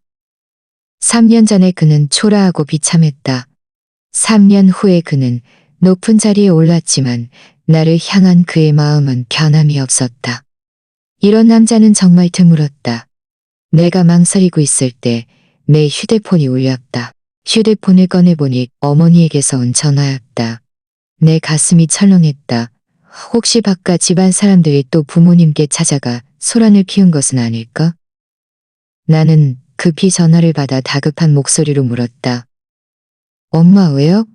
3년 전에 그는 초라하고 비참했다. 3년 후에 그는 높은 자리에 올랐지만 나를 향한 그의 마음은 변함이 없었다. 이런 남자는 정말 드물었다. 내가 망설이고 있을 때 내 휴대폰이 울렸다. 휴대폰을 꺼내보니 어머니에게서 온 전화였다. 내 가슴이 철렁했다. 혹시 바깥 집안 사람들이 또 부모님께 찾아가 소란을 피운 것은 아닐까? 나는 급히 전화를 받아 다급한 목소리로 물었다. 엄마 왜요?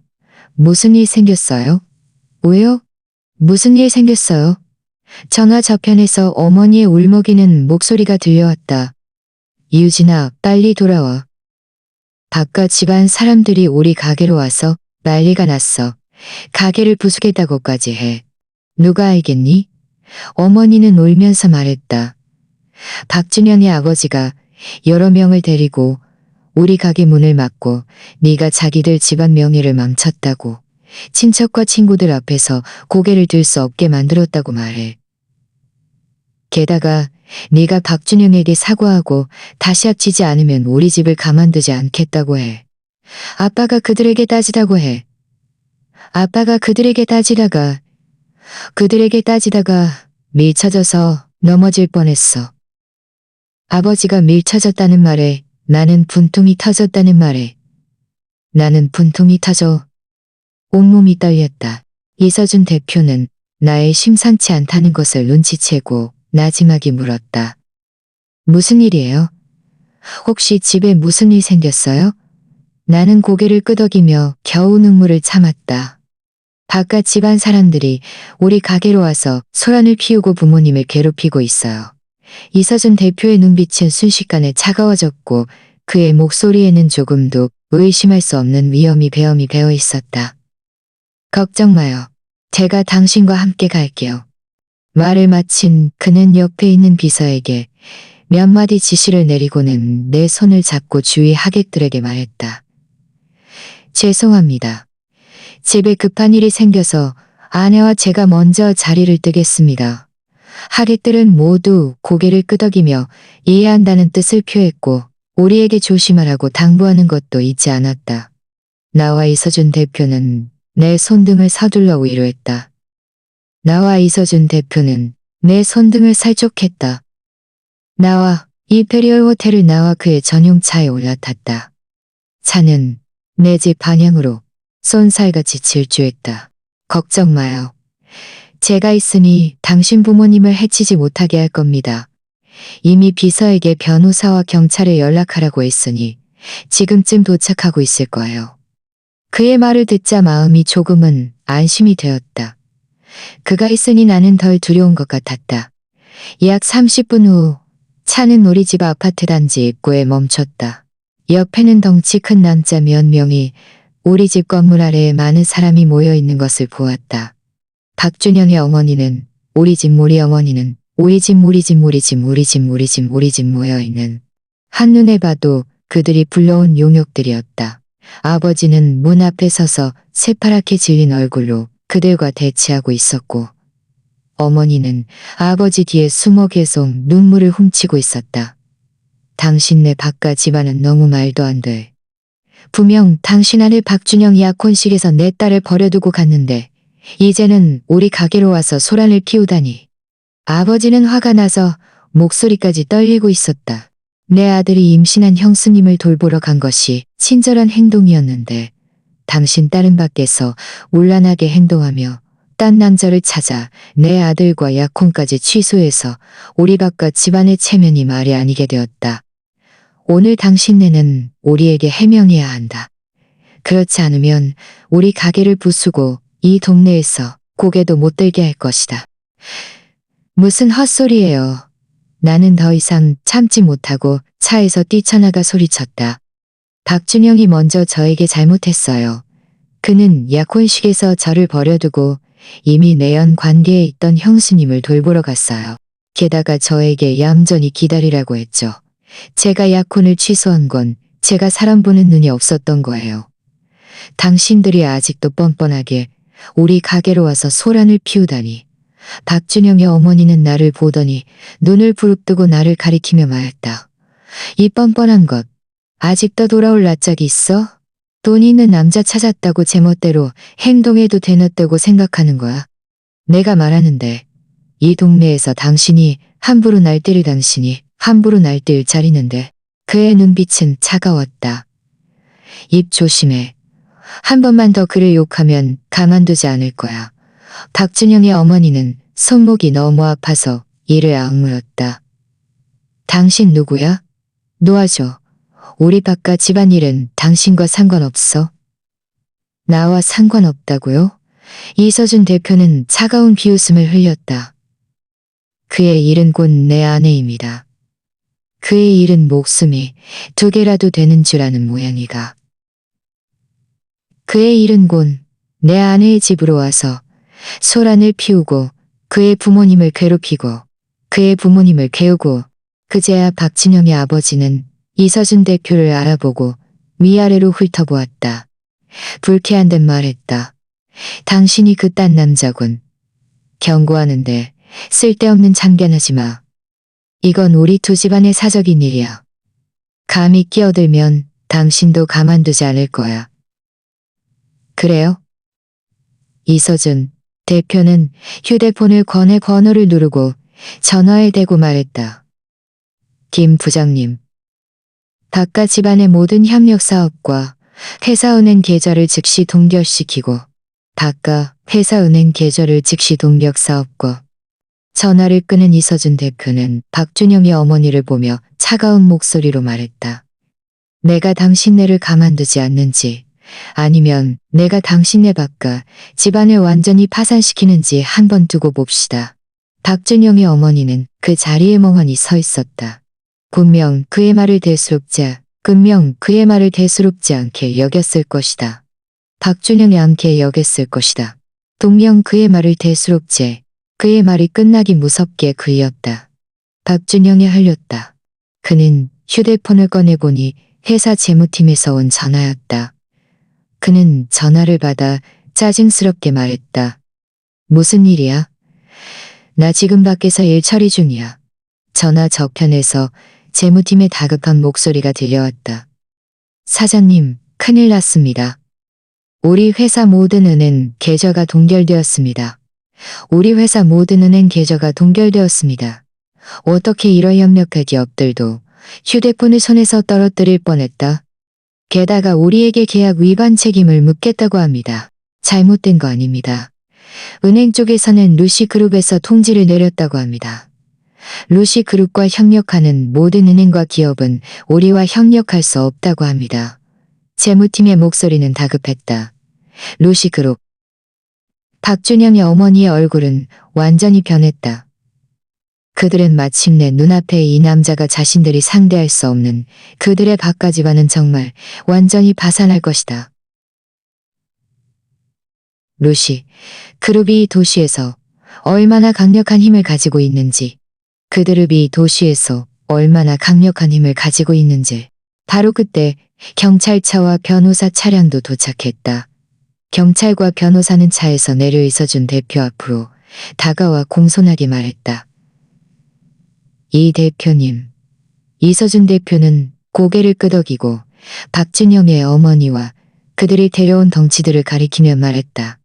무슨 일 생겼어요? 왜요? 무슨 일 생겼어요? 전화 저편에서 어머니의 울먹이는 목소리가 들려왔다. 유진아, 빨리 돌아와. 바깥 집안 사람들이 우리 가게로 와서 난리가 났어. 가게를 부수겠다고까지 해. 누가 알겠니? 어머니는 울면서 말했다. 박준영의 아버지가 여러 명을 데리고 우리 가게 문을 막고 네가 자기들 집안 명예를 망쳤다고 친척과 친구들 앞에서 고개를 들 수 없게 만들었다고 말해. 게다가 네가 박준영에게 사과하고 다시 합치지 않으면 우리 집을 가만두지 않겠다고 해. 아빠가 그들에게 따지다고 해. 아빠가 그들에게 따지다가 밀쳐져서 넘어질 뻔했어. 아버지가 밀쳐졌다는 말에 나는 분통이 터졌다는 말에 나는 분통이 터져 온몸이 떨렸다. 이서준 대표는 나의 심상치 않다는 것을 눈치채고 나지막이 물었다. 무슨 일이에요? 혹시 집에 무슨 일 생겼어요? 나는 고개를 끄덕이며 겨우 눈물을 참았다. 바깥 집안 사람들이 우리 가게로 와서 소란을 피우고 부모님을 괴롭히고 있어요. 이서준 대표의 눈빛은 순식간에 차가워졌고 그의 목소리에는 조금도 의심할 수 없는 위험이 배어 있었다. 걱정 마요. 제가 당신과 함께 갈게요. 말을 마친 그는 옆에 있는 비서에게 몇 마디 지시를 내리고는 내 손을 잡고 주위 하객들에게 말했다. 죄송합니다. 집에 급한 일이 생겨서 아내와 제가 먼저 자리를 뜨겠습니다. 하객들은 모두 고개를 끄덕이며 이해한다는 뜻을 표했고 우리에게 조심하라고 당부하는 것도 잊지 않았다. 나와 이서준 대표는 내 손등을 서둘러 위로했다. 나와 이서준 대표는 내 손등을 살쪽했다. 나와 이페리얼 호텔을 나와 그의 전용차에 올라탔다. 차는 내 집 방향으로 쏜살같이 질주했다. 걱정 마요. 제가 있으니 당신 부모님을 해치지 못하게 할 겁니다. 이미 비서에게 변호사와 경찰에 연락하라고 했으니 지금쯤 도착하고 있을 거예요. 그의 말을 듣자 마음이 조금은 안심이 되었다. 그가 있으니 나는 덜 두려운 것 같았다. 약 30분 후 차는 우리 집 아파트 단지 입구에 멈췄다. 옆에는 덩치 큰 남자 몇 명이 우리 집 건물 아래에 많은 사람이 모여 있는 것을 보았다. 박준영의 어머니는 우리 집 모여 있는 한눈에 봐도 그들이 불러온 용역들이었다. 아버지는 문 앞에 서서 새파랗게 질린 얼굴로 그들과 대치하고 있었고 어머니는 아버지 뒤에 숨어 계속 눈물을 훔치고 있었다. 당신네 바깥 집안은 너무 말도 안 돼. 분명 당신 아들 박준영이 약혼식에서 내 딸을 버려두고 갔는데 이제는 우리 가게로 와서 소란을 피우다니. 아버지는 화가 나서 목소리까지 떨리고 있었다. 내 아들이 임신한 형수님을 돌보러 간 것이 친절한 행동이었는데 당신 딸은 밖에서 울란하게 행동하며 딴 남자를 찾아 내 아들과 약혼까지 취소해서 우리 바깥 집안의 체면이 말이 아니게 되었다. 오늘 당신네는 우리에게 해명해야 한다. 그렇지 않으면 우리 가게를 부수고 이 동네에서 고개도 못 들게 할 것이다. 무슨 헛소리예요. 나는 더 이상 참지 못하고 차에서 뛰쳐나가 소리쳤다. 박준영이 먼저 저에게 잘못했어요. 그는 약혼식에서 저를 버려두고 이미 내연 관계에 있던 형수님을 돌보러 갔어요. 게다가 저에게 얌전히 기다리라고 했죠. 제가 약혼을 취소한 건 제가 사람 보는 눈이 없었던 거예요. 당신들이 아직도 뻔뻔하게 우리 가게로 와서 소란을 피우다니. 박준영의 어머니는 나를 보더니 눈을 부릅뜨고 나를 가리키며 말했다. 이 뻔뻔한 것, 아직도 돌아올 낯짝이 있어? 돈 있는 남자 찾았다고 제멋대로 행동해도 되었다고 생각하는 거야. 내가 말하는데 이 동네에서 당신이 함부로 날 때릴 자리는데. 그의 눈빛은 차가웠다. 입 조심해. 한 번만 더 그를 욕하면 가만두지 않을 거야. 박준영의 어머니는 손목이 너무 아파서 이를 악물었다. 당신 누구야? 놓아줘. 우리 바깥 집안일은 당신과 상관없어. 나와 상관없다고요? 이서준 대표는 차가운 비웃음을 흘렸다. 그의 일은 곧 내 아내입니다. 그의 일은 목숨이 2개라도 되는 줄 아는 모양이가. 그의 일은 곧 내 아내의 집으로 와서 소란을 피우고 그의 부모님을 괴롭히고 그의 부모님을 괴우고. 그제야 박진영의 아버지는 이서준 대표를 알아보고 위아래로 훑어보았다. 불쾌한 듯 말했다. 당신이 그딴 남자군. 경고하는데 쓸데없는 참견하지 마. 이건 우리 두 집안의 사적인 일이야. 감히 끼어들면 당신도 가만두지 않을 거야. 그래요? 이서준 대표는 휴대폰을 꺼내 번호를 누르고 전화에 대고 말했다. 김 부장님. 바깥 집안의 모든 협력 사업과 회사은행 계좌를 즉시 동결시키고 바깥 회사은행 계좌를 즉시 동결 사업과. 전화를 끄는 이서준 대표는 박준영의 어머니를 보며 차가운 목소리로 말했다. 내가 당신네를 가만두지 않는지 아니면 내가 당신네 바까 집안을 완전히 파산시키는지 한번 두고 봅시다. 박준영의 어머니는 그 자리에 멍하니 서 있었다. 분명 그의 말을 대수롭지 않게 여겼을 것이다. 박준영이 않게 여겼을 것이다. 분명 그의 말이 끝나기 무섭게 그이었다. 박준영이 흘렸다. 그는 휴대폰을 꺼내보니 회사 재무팀에서 온 전화였다. 그는 전화를 받아 짜증스럽게 말했다. 무슨 일이야? 나 지금 밖에서 일 처리 중이야. 전화 저편에서 재무팀의 다급한 목소리가 들려왔다. 사장님, 큰일 났습니다. 우리 회사 모든 은행 계좌가 동결되었습니다. 어떻게 이런 협력할 기업들도 휴대폰을 손에서 떨어뜨릴 뻔했다. 게다가 우리에게 계약 위반 책임을 묻겠다고 합니다. 잘못된 거 아닙니다. 은행 쪽에서는 루시그룹에서 통지를 내렸다고 합니다. 루시그룹과 협력하는 모든 은행과 기업은 우리와 협력할 수 없다고 합니다. 재무팀의 목소리는 다급했다. 루시그룹. 박준영의 어머니의 얼굴은 완전히 변했다. 그들은 마침내 눈앞에 이 남자가 자신들이 상대할 수 없는 그들의 박가 집안은 정말 완전히 파산할 것이다. 루시, 그룹이 도시에서 얼마나 강력한 힘을 가지고 있는지, 바로 그때 경찰차와 변호사 차량도 도착했다. 경찰과 변호사는 차에서 내려 이서준 대표 앞으로 다가와 공손하게 말했다. 이 대표님. 이서준 대표는 고개를 끄덕이고 박준영의 어머니와 그들이 데려온 덩치들을 가리키며 말했다.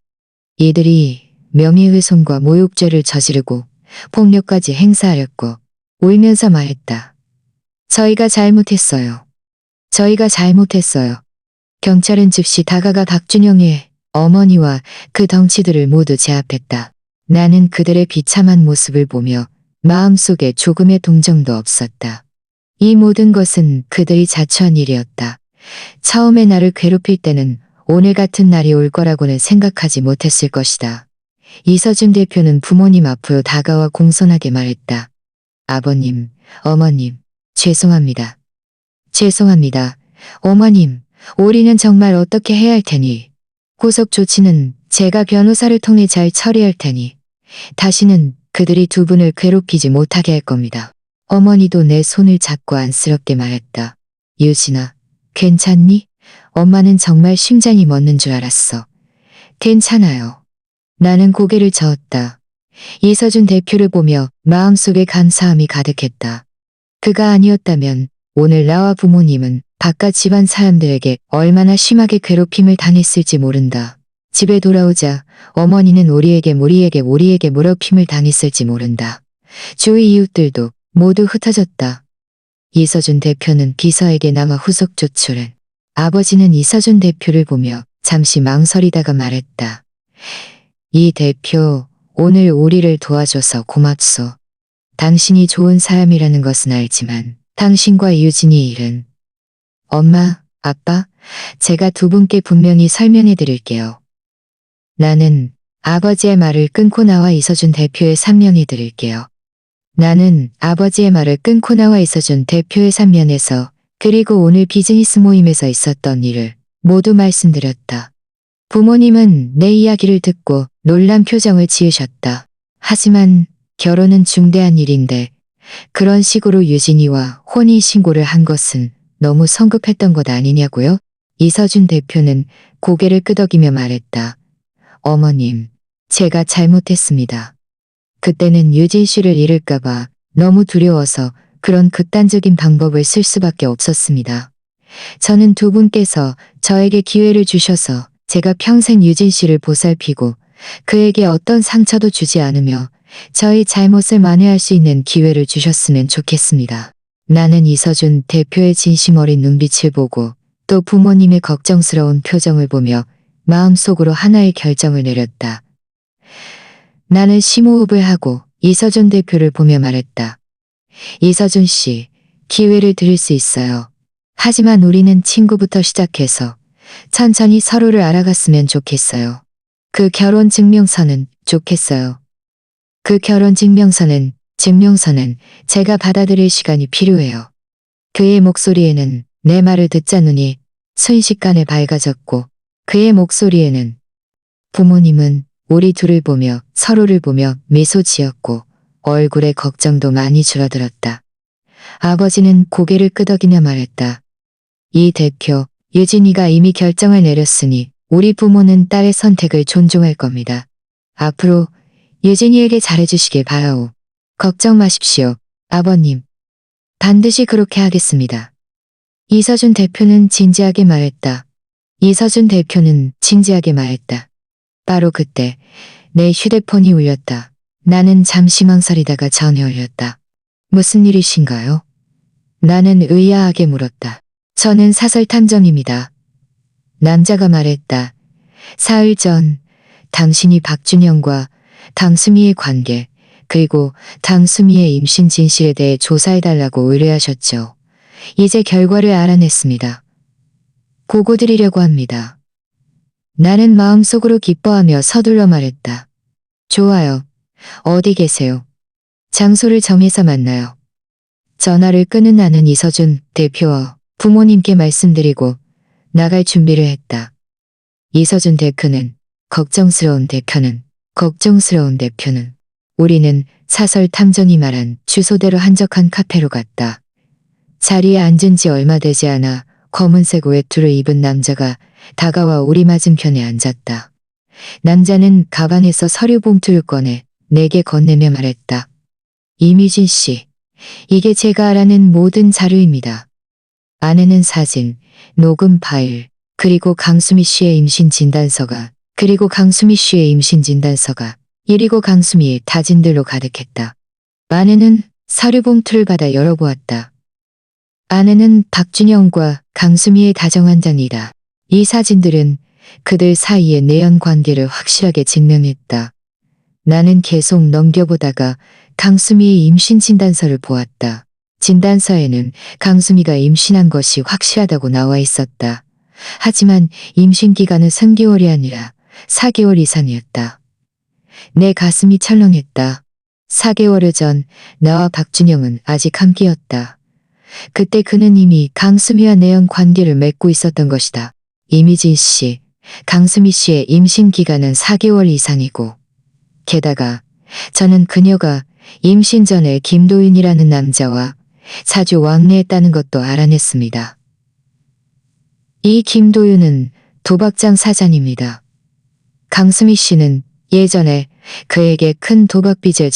이들이 명예훼손과 모욕죄를 저지르고 폭력까지 행사하였고 울면서 말했다. 저희가 잘못했어요. 경찰은 즉시 다가가 박준영의 어머니와 그 덩치들을 모두 제압했다. 나는 그들의 비참한 모습을 보며 마음속에 조금의 동정도 없었다. 이 모든 것은 그들이 자초한 일이었다. 처음에 나를 괴롭힐 때는 오늘 같은 날이 올 거라고는 생각하지 못했을 것이다. 이서준 대표는 부모님 앞으로 다가와 공손하게 말했다. 아버님, 어머님, 죄송합니다. 어머님, 우리는 정말 어떻게 해야 할 테니. 구속 조치는 제가 변호사를 통해 잘 처리할 테니 다시는 그들이 두 분을 괴롭히지 못하게 할 겁니다. 어머니도 내 손을 잡고 안쓰럽게 말했다. 유진아, 괜찮니? 엄마는 정말 심장이 멎는 줄 알았어. 괜찮아요. 나는 고개를 저었다. 이서준 대표를 보며 마음속에 감사함이 가득했다. 그가 아니었다면 오늘 나와 부모님은 바깥 집안 사람들에게 얼마나 심하게 괴롭힘을 당했을지 모른다. 집에 돌아오자 어머니는 우리에게 무릎힘을 당했을지 모른다. 주위 이웃들도 모두 흩어졌다. 이서준 대표는 비서에게 남아 후속 조처를. 아버지는 이서준 대표를 보며 잠시 망설이다가 말했다. 이 대표, 오늘 우리를 도와줘서 고맙소. 당신이 좋은 사람이라는 것은 알지만 당신과 유진이 일은. 엄마, 아빠, 제가 두 분께 분명히 설명해 드릴게요. 나는 아버지의 말을 끊고 나와 이서준 대표의 삼면에 드릴게요. 그리고 오늘 비즈니스 모임에서 있었던 일을 모두 말씀드렸다. 부모님은 내 이야기를 듣고 놀란 표정을 지으셨다. 하지만 결혼은 중대한 일인데 그런 식으로 유진이와 혼인신고를 한 것은 너무 성급했던 것 아니냐고요? 이서준 대표는 고개를 끄덕이며 말했다. 어머님, 제가 잘못했습니다. 그때는 유진 씨를 잃을까봐 너무 두려워서 그런 극단적인 방법을 쓸 수밖에 없었습니다. 저는 두 분께서 저에게 기회를 주셔서 제가 평생 유진 씨를 보살피고 그에게 어떤 상처도 주지 않으며 저의 잘못을 만회할 수 있는 기회를 주셨으면 좋겠습니다. 나는 이서준 대표의 진심 어린 눈빛을 보고 또 부모님의 걱정스러운 표정을 보며 마음속으로 하나의 결정을 내렸다. 나는 심호흡을 하고 이서준 대표를 보며 말했다. 이서준 씨, 기회를 드릴 수 있어요. 하지만 우리는 친구부터 시작해서 천천히 서로를 알아갔으면 좋겠어요. 그 결혼 증명서는 좋겠어요. 그 결혼 증명서는 제가 받아들일 시간이 필요해요. 그의 목소리에는 내 말을 듣자 눈이 순식간에 밝아졌고 그의 목소리에는 부모님은 우리 둘을 보며 서로를 보며 미소 지었고 얼굴에 걱정도 많이 줄어들었다. 아버지는 고개를 끄덕이며 말했다. 이 대표, 유진이가 이미 결정을 내렸으니 우리 부모는 딸의 선택을 존중할 겁니다. 앞으로 유진이에게 잘해주시길 바라오. 걱정 마십시오, 아버님. 반드시 그렇게 하겠습니다. 이서준 대표는 진지하게 말했다. 바로 그때 내 휴대폰이 울렸다. 나는 잠시 망설이다가 전해 올렸다. 무슨 일이신가요? 나는 의아하게 물었다. 저는 사설탐정입니다. 남자가 말했다. 사흘 전 당신이 박준영과 당수미의 관계 그리고 당수미의 임신 진실에 대해 조사해달라고 의뢰하셨죠. 이제 결과를 알아냈습니다. 보고 드리려고 합니다. 나는 마음속으로 기뻐하며 서둘러 말했다. 좋아요. 어디 계세요? 장소를 정해서 만나요. 전화를 끊은 나는 이서준 대표와 부모님께 말씀드리고 나갈 준비를 했다. 이서준 대표는 걱정스러운 대표는 우리는 사설 탐정이 말한 주소대로 한적한 카페로 갔다. 자리에 앉은 지 얼마 되지 않아 검은색 외투를 입은 남자가 다가와 우리 맞은편에 앉았다. 남자는 가방에서 서류 봉투를 꺼내 내게 건네며 말했다. 이미진 씨, 이게 제가 알아낸 모든 자료입니다. 안에는 사진, 녹음 파일, 그리고 강수미 씨의 임신 진단서가 이리고 강수미의 다진들로 가득했다. 아내는 서류 봉투를 받아 열어보았다. 안에는 박준영과 강수미의 다정 한 장이다. 이 사진들은 그들 사이의 내연 관계를 확실하게 증명했다. 나는 계속 넘겨보다가 강수미의 임신 진단서를 보았다. 진단서에는 강수미가 임신한 것이 확실하다고 나와 있었다. 하지만 임신 기간은 3개월이 아니라 4개월 이상이었다. 내 가슴이 철렁했다. 4개월 전 나와 박준영은 아직 함께였다. 그때 그는 이미 강수미와 내연 관계를 맺고 있었던 것이다. 이미진 씨, 강수미 씨의 임신 기간은 4개월 이상이고 게다가 저는 그녀가 임신 전에 김도윤이라는 남자와 자주 왕래했다는 것도 알아냈습니다. 이 김도윤은 도박장 사장입니다. 강수미 씨는 예전에 그에게 큰 도박빚을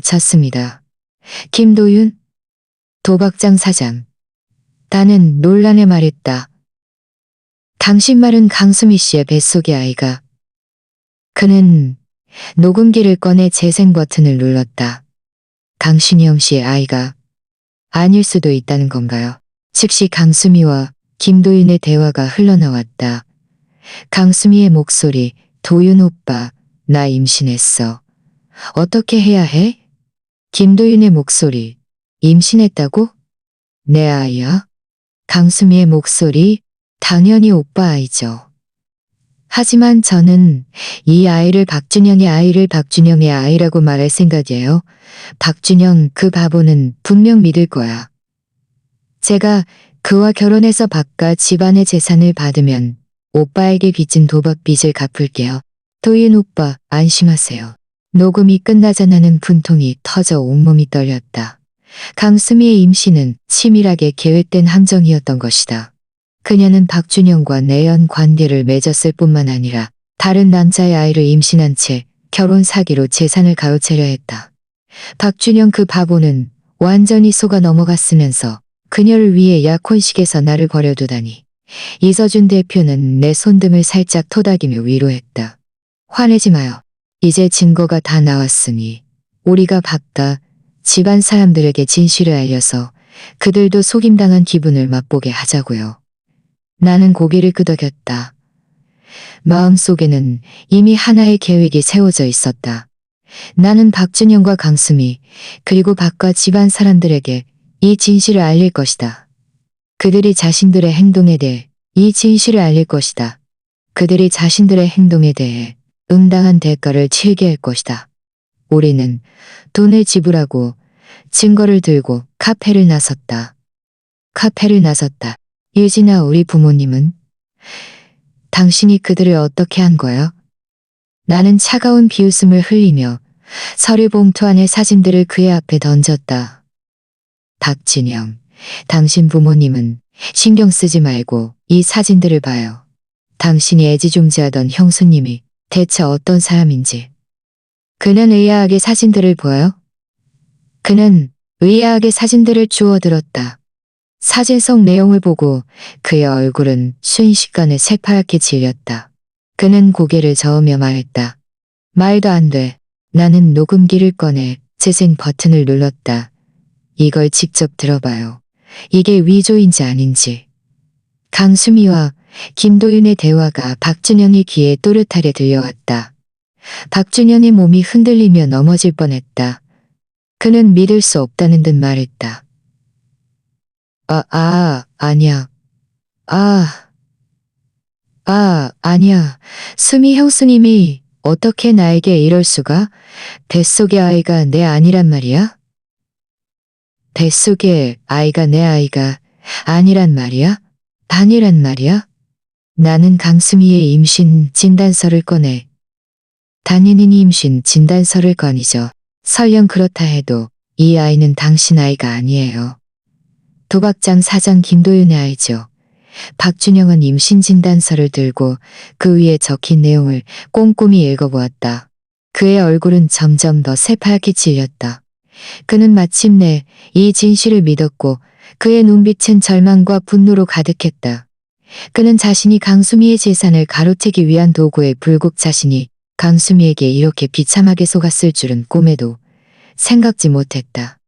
졌습니다. 김도윤? 도박장 사장. 나는 논란에 말했다. 당신 말은 강수미 씨의 뱃속의 아이가. 그는 녹음기를 꺼내 재생 버튼을 눌렀다. 강신영 씨의 아이가 아닐 수도 있다는 건가요? 즉시 강수미와 김도윤의 대화가 흘러나왔다. 강수미의 목소리, 도윤 오빠, 나 임신했어. 어떻게 해야 해? 김도윤의 목소리, 임신했다고? 내 아이야? 강수미의 목소리, 당연히 오빠 아이죠. 하지만 저는 이 아이를 박준영의 아이라고 말할 생각이에요. 박준영 그 바보는 분명 믿을 거야. 제가 그와 결혼해서 박가 집안의 재산을 받으면 오빠에게 빚진 도박빚을 갚을게요. 도윤 오빠 안심하세요. 녹음이 끝나자 나는 분통이 터져 온몸이 떨렸다. 강수미의 임신은 치밀하게 계획된 함정이었던 것이다. 그녀는 박준영과 내연 관계를 맺었을 뿐만 아니라 다른 남자의 아이를 임신한 채 결혼 사기로 재산을 가로채려 했다. 박준영 그 바보는 완전히 속아 넘어갔으면서 그녀를 위해 약혼식에서 나를 버려두다니. 이서준 대표는 내 손등을 살짝 토닥이며 위로했다. 화내지 마요. 이제 증거가 다 나왔으니 우리가 박가 집안 사람들에게 진실을 알려서 그들도 속임당한 기분을 맛보게 하자고요. 나는 고개를 끄덕였다. 마음속에는 이미 하나의 계획이 세워져 있었다. 나는 박준영과 강수미 그리고 박과 집안 사람들에게 이 진실을 알릴 것이다. 그들이 자신들의 행동에 대해 이 진실을 알릴 것이다. 그들이 자신들의 행동에 대해 응당한 대가를 치르게 할 것이다. 우리는 돈을 지불하고 증거를 들고 카페를 나섰다. 카페를 나섰다. 유진아, 우리 부모님은? 당신이 그들을 어떻게 한 거야? 나는 차가운 비웃음을 흘리며 서류 봉투 안에 사진들을 그의 앞에 던졌다. 박준영, 당신 부모님은 신경 쓰지 말고 이 사진들을 봐요. 당신이 애지중지하던 형수님이 대체 어떤 사람인지. 그는 의아하게 사진들을 보여? 그는 의아하게 사진들을 주워들었다. 사진 속 내용을 보고 그의 얼굴은 순식간에 새파랗게 질렸다. 그는 고개를 저으며 말했다. 말도 안 돼. 나는 녹음기를 꺼내 재생 버튼을 눌렀다. 이걸 직접 들어봐요. 이게 위조인지 아닌지. 강수미와 김도윤의 대화가 박준영의 귀에 또렷하게 들려왔다. 박준영의 몸이 흔들리며 넘어질 뻔했다. 그는 믿을 수 없다는 듯 말했다. 아니야. 아니야. 수미 형수님이 어떻게 나에게 이럴 수가? 뱃속의 아이가 내 아니란 말이야? 뱃속의 아이가 내 아이가 아니란 말이야? 아니란 말이야? 나는 강수미의 임신 진단서를 꺼내. 당연히 임신 진단서를 꺼내죠. 설령 그렇다 해도 이 아이는 당신 아이가 아니에요. 도박장 사장 김도윤의 아이죠. 박준영은 임신 진단서를 들고 그 위에 적힌 내용을 꼼꼼히 읽어보았다. 그의 얼굴은 점점 더 새파랗게 질렸다. 그는 마침내 이 진실을 믿었고 그의 눈빛은 절망과 분노로 가득했다. 그는 자신이 강수미의 재산을 가로채기 위한 도구에 불국 자신이 강수미에게 이렇게 비참하게 속았을 줄은 꿈에도 생각지 못했다.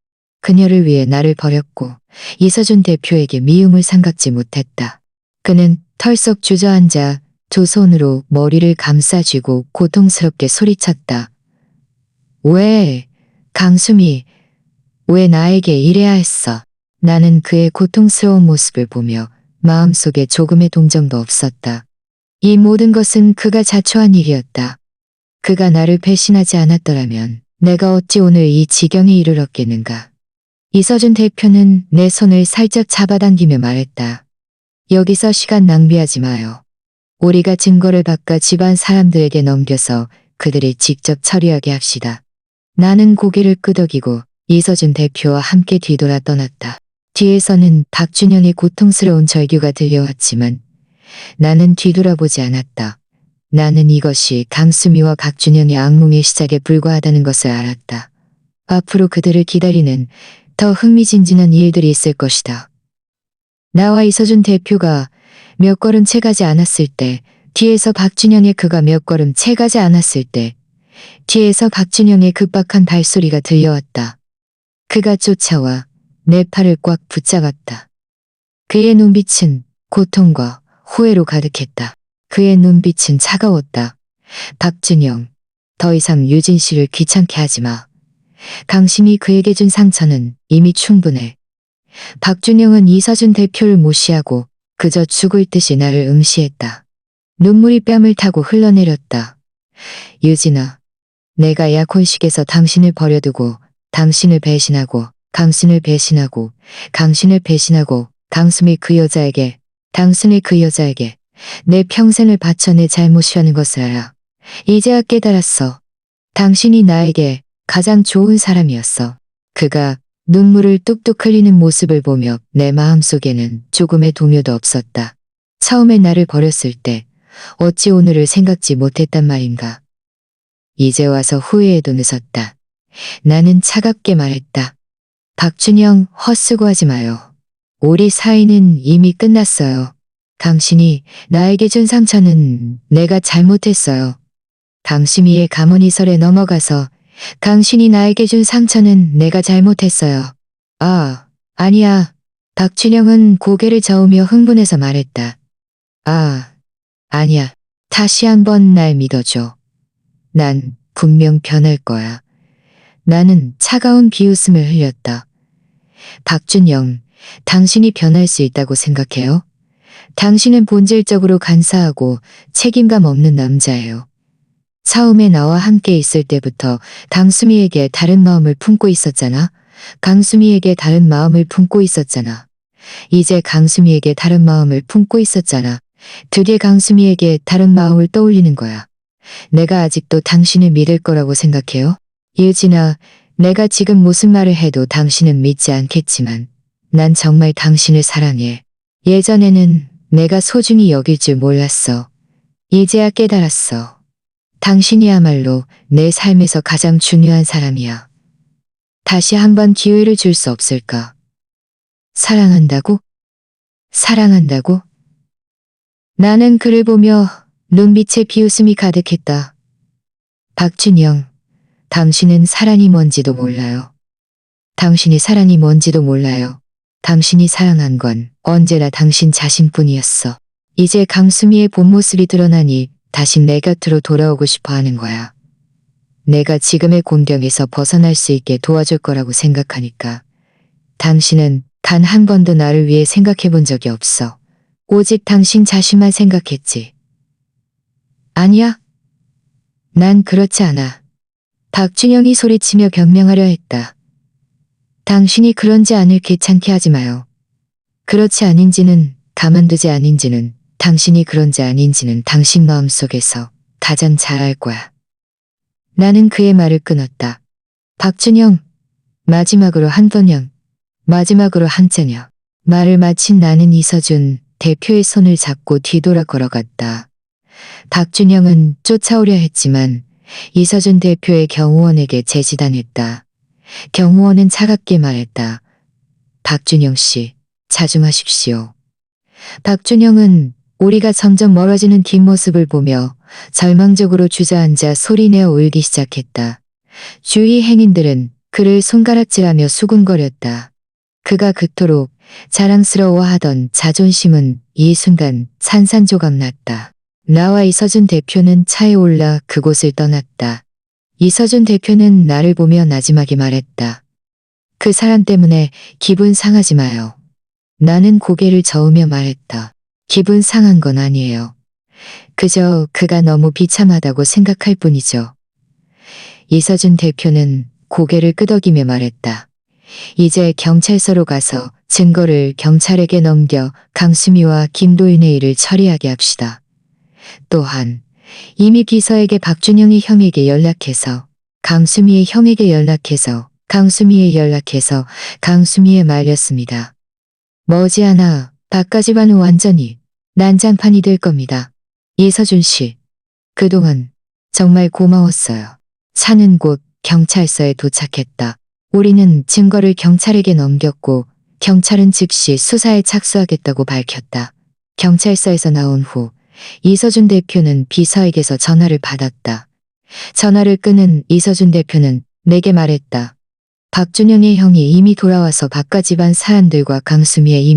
그녀를 위해 나를 버렸고 이서준 대표에게 미움을 삼각지 못했다. 그는 털썩 주저앉아 두 손으로 머리를 감싸쥐고 고통스럽게 소리쳤다. 왜, 강수미, 왜 나에게 이래야 했어? 나는 그의 고통스러운 모습을 보며 마음속에 조금의 동정도 없었다. 이 모든 것은 그가 자초한 일이었다. 그가 나를 배신하지 않았더라면 내가 어찌 오늘 이 지경에 이르렀겠는가. 이서준 대표는 내 손을 살짝 잡아당기며 말했다. 여기서 시간 낭비하지 마요. 우리가 증거를 바꿔 집안 사람들에게 넘겨서 그들이 직접 처리하게 합시다. 나는 고개를 끄덕이고 이서준 대표와 함께 뒤돌아 떠났다. 뒤에서는 박준영의 고통스러운 절규가 들려왔지만 나는 뒤돌아보지 않았다. 나는 이것이 강수미와 박준영의 악몽의 시작에 불과하다는 것을 알았다. 앞으로 그들을 기다리는 더 흥미진진한 일들이 있을 것이다. 나와 이서준 대표가 몇 걸음 채 가지 않았을 때, 뒤에서 박준영의 그가 몇 걸음 채 가지 않았을 때, 뒤에서 박준영의 급박한 발소리가 들려왔다. 그가 쫓아와 내 팔을 꽉 붙잡았다. 그의 눈빛은 고통과 후회로 가득했다. 그의 눈빛은 차가웠다. 박준영, 더 이상 유진 씨를 귀찮게 하지 마. 강심이 그에게 준 상처는 이미 충분해. 박준영은 이서준 대표를 무시하고 그저 죽을 듯이 나를 응시했다. 눈물이 뺨을 타고 흘러내렸다. 유진아, 내가 약혼식에서 당신을 버려두고 당신을 배신하고 당신을 배신하고 당신을 배신하고 강수미 그 여자에게 당신이 그 여자에게 내 평생을 바쳐 내 잘못이라는 것을 알아. 이제야 깨달았어. 당신이 나에게 가장 좋은 사람이었어. 그가 눈물을 뚝뚝 흘리는 모습을 보며 내 마음속에는 조금의 동요도 없었다. 처음에 나를 버렸을 때 어찌 오늘을 생각지 못했단 말인가. 이제 와서 후회해도 늦었다. 나는 차갑게 말했다. 박준영, 헛수고하지 마요. 우리 사이는 이미 끝났어요. 당신이 나에게 준 상처는 내가 잘못했어요. 강심이의 가문이설에 넘어가서 당신이 나에게 준 상처는 내가 잘못했어요. 아니야. 박준영은 고개를 저으며 흥분해서 말했다. 아니야. 다시 한번 날 믿어줘. 난 분명 변할 거야. 나는 차가운 비웃음을 흘렸다. 박준영, 당신이 변할 수 있다고 생각해요? 당신은 본질적으로 간사하고 책임감 없는 남자예요. 처음에 나와 함께 있을 때부터 강수미에게 다른 마음을 품고 있었잖아. 강수미에게 다른 마음을 품고 있었잖아. 이제 강수미에게 다른 마음을 품고 있었잖아. 되게 강수미에게 다른 마음을 떠올리는 거야. 내가 아직도 당신을 믿을 거라고 생각해요? 유진아, 내가 지금 무슨 말을 해도 당신은 믿지 않겠지만 난 정말 당신을 사랑해. 예전에는 내가 소중히 여길 줄 몰랐어. 이제야 깨달았어. 당신이야말로 내 삶에서 가장 중요한 사람이야. 다시 한번 기회를 줄 수 없을까? 사랑한다고? 사랑한다고? 나는 그를 보며 눈빛에 비웃음이 가득했다. 박준영, 당신은 사랑이 뭔지도 몰라요. 당신이 사랑이 뭔지도 몰라요. 당신이 사랑한 건 언제나 당신 자신뿐이었어. 이제 강수미의 본 모습이 드러나니 다시 내 곁으로 돌아오고 싶어 하는 거야. 내가 지금의 곤경에서 벗어날 수 있게 도와줄 거라고 생각하니까. 당신은 단 한 번도 나를 위해 생각해 본 적이 없어. 오직 당신 자신만 생각했지. 아니야. 난 그렇지 않아. 박준영이 소리치며 변명하려 했다. 당신이 그런지 않을 귀찮게 하지 마요. 그렇지 아닌지는, 가만두지 아닌지는, 당신이 그런지 아닌지는 당신 마음속에서 가장 잘 알 거야. 나는 그의 말을 끊었다. 박준영, 마지막으로 한 번영, 마지막으로 한 잔여. 말을 마친 나는 이서준 대표의 손을 잡고 뒤돌아 걸어갔다. 박준영은 쫓아오려 했지만 이서준 대표의 경호원에게 제지당했다. 경호원은 차갑게 말했다. 박준영 씨, 자중하십시오. 박준영은 우리가 점점 멀어지는 뒷모습을 보며 절망적으로 주저앉아 소리내어 울기 시작했다. 주위 행인들은 그를 손가락질하며 수군거렸다. 그가 그토록 자랑스러워하던 자존심은 이 순간 산산조각 났다. 나와 이서준 대표는 차에 올라 그곳을 떠났다. 이서준 대표는 나를 보며 나지막이 말했다. 그 사람 때문에 기분 상하지 마요. 나는 고개를 저으며 말했다. 기분 상한 건 아니에요. 그저 그가 너무 비참하다고 생각할 뿐이죠. 이서준 대표는 고개를 끄덕이며 말했다. 이제 경찰서로 가서 증거를 경찰에게 넘겨 강수미와 김도윤의 일을 처리하게 합시다. 또한 이미 비서에게 박준영의 형에게 연락해서 강수미의 형에게 연락해서 강수미에 말렸습니다. 머지않아 박가지반은 완전히 난장판이 될 겁니다. 이서준 씨, 그동안 정말 고마웠어요. 차는 곧 경찰서에 도착했다. 우리는 증거를 경찰에게 넘겼고 경찰은 즉시 수사에 착수하겠다고 밝혔다. 경찰서에서 나온 후 이서준 대표는 비서에게서 전화를 받았다. 전화를 끊은 이서준 대표는 내게 말했다. 박준영의 형이 이미 돌아와서 박가집안 사람들과 강수미의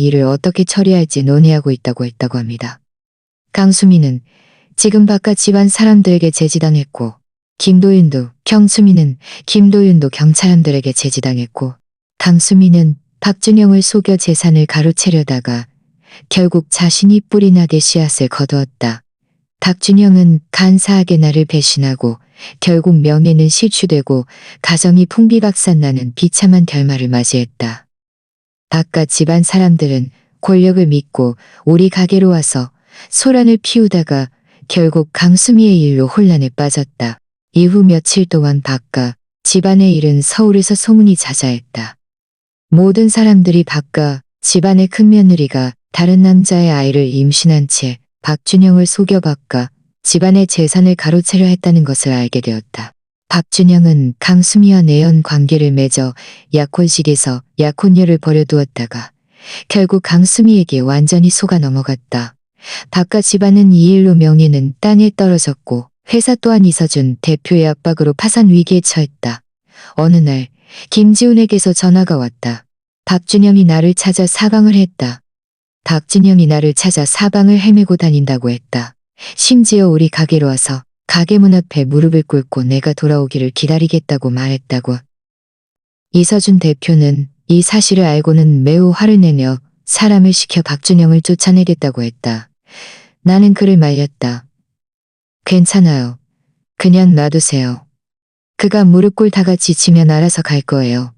일을 어떻게 처리할지 논의하고 있다고 했다고 합니다. 강수미는 지금 박가집안 사람들에게 제지당했고 김도윤도 경찰들에게 제지당했고 강수미는 박준영을 속여 재산을 가로채려다가 결국 자신이 뿌리 나게 씨앗을 거두었다. 박준영은 간사하게 나를 배신하고 결국 명예는 실추되고 가정이 풍비박산나는 비참한 결말을 맞이했다. 바깥 집안 사람들은 권력을 믿고 우리 가게로 와서 소란을 피우다가 결국 강수미의 일로 혼란에 빠졌다. 이후 며칠 동안 바깥 집안의 일은 서울에서 소문이 자자했다. 모든 사람들이 바깥 집안의 큰며느리가 다른 남자의 아이를 임신한 채 박준영을 속여 바깥 집안의 재산을 가로채려 했다는 것을 알게 되었다. 박준영은 강수미와 내연 관계를 맺어 약혼식에서 약혼녀를 버려두었다가 결국 강수미에게 완전히 속아 넘어갔다. 바깥 집안은 이 일로 명예는 땅에 떨어졌고 회사 또한 이서준 대표의 압박으로 파산 위기에 처했다. 어느 날 김지훈에게서 전화가 왔다. 박준영이 나를 찾아 사방을 헤매고 다닌다고 했다. 심지어 우리 가게로 와서 가게 문 앞에 무릎을 꿇고 내가 돌아오기를 기다리겠다고 말했다고. 이서준 대표는 이 사실을 알고는 매우 화를 내며 사람을 시켜 박준영을 쫓아내겠다고 했다. 나는 그를 말렸다. 괜찮아요. 그냥 놔두세요. 그가 무릎 꿇다가 지치면 알아서 갈 거예요.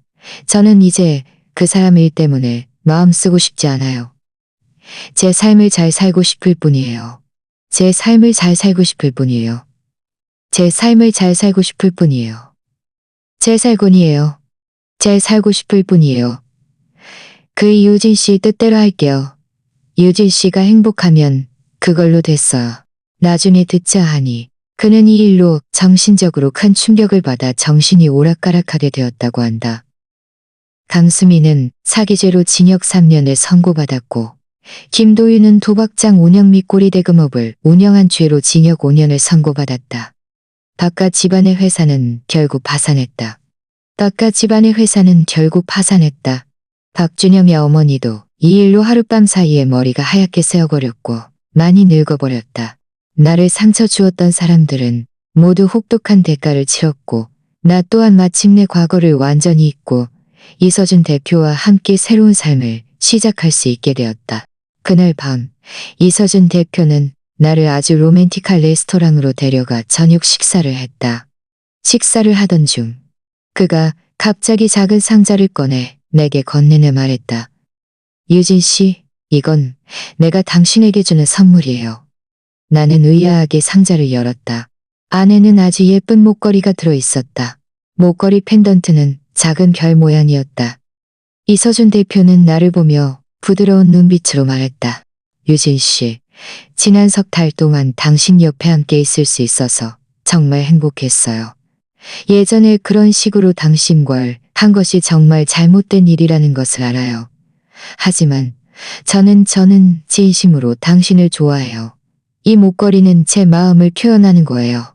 저는 이제 그 사람 일 때문에 마음 쓰고 싶지 않아요. 제 삶을 잘 살고 싶을 뿐이에요. 제 삶을 잘 살고 싶을 뿐이에요. 제 삶을 잘 살고 싶을 뿐이에요. 제 살곤이에요. 잘 살고 싶을 뿐이에요. 그 유진 씨 뜻대로 할게요. 유진 씨가 행복하면 그걸로 됐어요. 나중에 듣자 하니 그는 이 일로 정신적으로 큰 충격을 받아 정신이 오락가락하게 되었다고 한다. 강수미는 사기죄로 징역 3년을 선고받았고 김도윤은 도박장 운영 및 꼬리대금업을 운영한 죄로 징역 5년을 선고받았다. 바깥 집안의 회사는 결국 파산했다. 바깥 집안의 회사는 결국 파산했다. 박준영의 어머니도 이 일로 하룻밤 사이에 머리가 하얗게 새어버렸고 많이 늙어버렸다. 나를 상처 주었던 사람들은 모두 혹독한 대가를 치렀고 나 또한 마침내 과거를 완전히 잊고 이서준 대표와 함께 새로운 삶을 시작할 수 있게 되었다. 그날 밤 이서준 대표는 나를 아주 로맨틱한 레스토랑으로 데려가 저녁 식사를 했다. 식사를 하던 중 그가 갑자기 작은 상자를 꺼내 내게 건네며 말했다. 유진 씨, 이건 내가 당신에게 주는 선물이에요. 나는 의아하게 상자를 열었다. 안에는 아주 예쁜 목걸이가 들어있었다. 목걸이 펜던트는 작은 별 모양이었다. 이서준 대표는 나를 보며 부드러운 눈빛으로 말했다. 유진 씨, 지난 석 달 동안 당신 옆에 함께 있을 수 있어서 정말 행복했어요. 예전에 그런 식으로 당신과 한 것이 정말 잘못된 일이라는 것을 알아요. 하지만 저는 진심으로 당신을 좋아해요. 이 목걸이는 제 마음을 표현하는 거예요.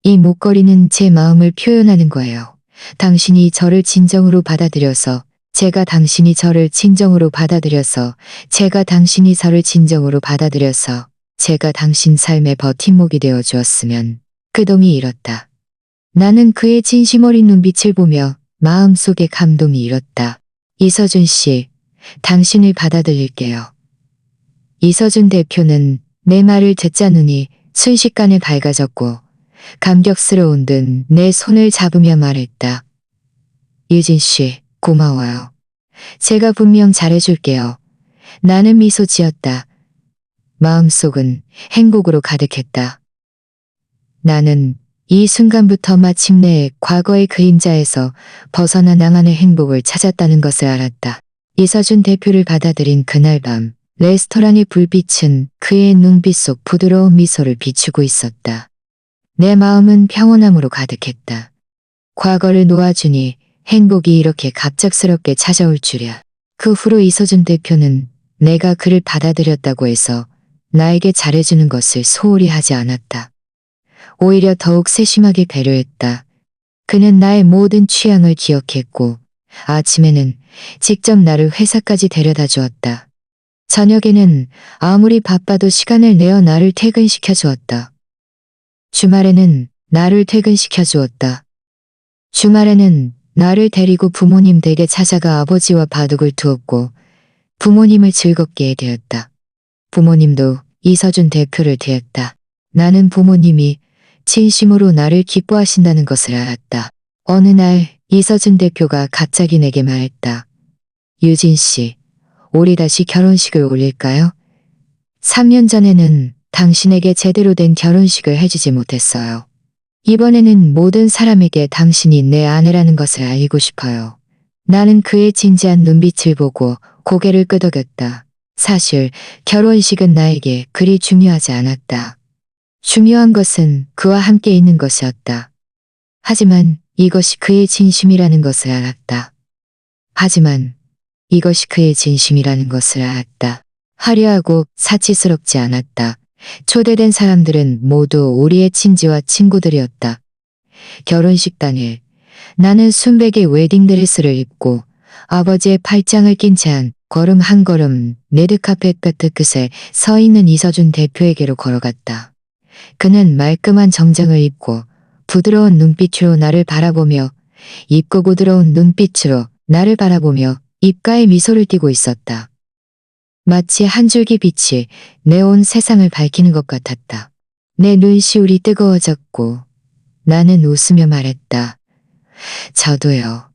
이 목걸이는 제 마음을 표현하는 거예요. 당신이 저를 진정으로 받아들여서 제가 당신이 저를 진정으로 받아들여서 제가 당신이 저를 진정으로 받아들여서 제가 당신 삶의 버팀목이 되어 주었으면 그 동이 일었다. 나는 그의 진심 어린 눈빛을 보며 마음속에 감동이 일었다. 이서준 씨, 당신을 받아들일게요. 이서준 대표는 내 말을 듣자 눈이 순식간에 밝아졌고 감격스러운 듯 내 손을 잡으며 말했다. 유진 씨, 고마워요. 제가 분명 잘해줄게요. 나는 미소 지었다. 마음속은 행복으로 가득했다. 나는 이 순간부터 마침내 과거의 그림자에서 벗어나 나만의 행복을 찾았다는 것을 알았다. 이서준 대표를 받아들인 그날 밤, 레스토랑의 불빛은 그의 눈빛 속 부드러운 미소를 비추고 있었다. 내 마음은 평온함으로 가득했다. 과거를 놓아주니 행복이 이렇게 갑작스럽게 찾아올 줄이야. 그 후로 이서준 대표는 내가 그를 받아들였다고 해서 나에게 잘해주는 것을 소홀히 하지 않았다. 오히려 더욱 세심하게 배려했다. 그는 나의 모든 취향을 기억했고 아침에는 직접 나를 회사까지 데려다 주었다. 저녁에는 아무리 바빠도 시간을 내어 나를 퇴근시켜 주었다. 주말에는 나를 퇴근시켜 주었다. 주말에는 나를 데리고 부모님 댁에 찾아가 아버지와 바둑을 두었고 부모님을 즐겁게 되었다. 부모님도 이서준 대표를 대했다. 나는 부모님이 진심으로 나를 기뻐하신다는 것을 알았다. 어느 날 이서준 대표가 갑자기 내게 말했다. 유진 씨, 우리 다시 결혼식을 올릴까요? 3년 전에는 당신에게 제대로 된 결혼식을 해주지 못했어요. 이번에는 모든 사람에게 당신이 내 아내라는 것을 알리고 싶어요. 나는 그의 진지한 눈빛을 보고 고개를 끄덕였다. 사실 결혼식은 나에게 그리 중요하지 않았다. 중요한 것은 그와 함께 있는 것이었다. 하지만 이것이 그의 진심이라는 것을 알았다. 하지만 이것이 그의 진심이라는 것을 알았다. 화려하고 사치스럽지 않았다. 초대된 사람들은 모두 우리의 친지와 친구들이었다. 결혼식 당일 나는 순백의 웨딩드레스를 입고 아버지의 팔짱을 낀 채 한 걸음 한 걸음 레드카펫 끝에 서 있는 이서준 대표에게로 걸어갔다. 그는 말끔한 정장을 입고 부드러운 눈빛으로 나를 바라보며 입고 부드러운 눈빛으로 나를 바라보며 입가에 미소를 띠고 있었다. 마치 한 줄기 빛이 내 온 세상을 밝히는 것 같았다. 내 눈시울이 뜨거워졌고 나는 웃으며 말했다. 저도요.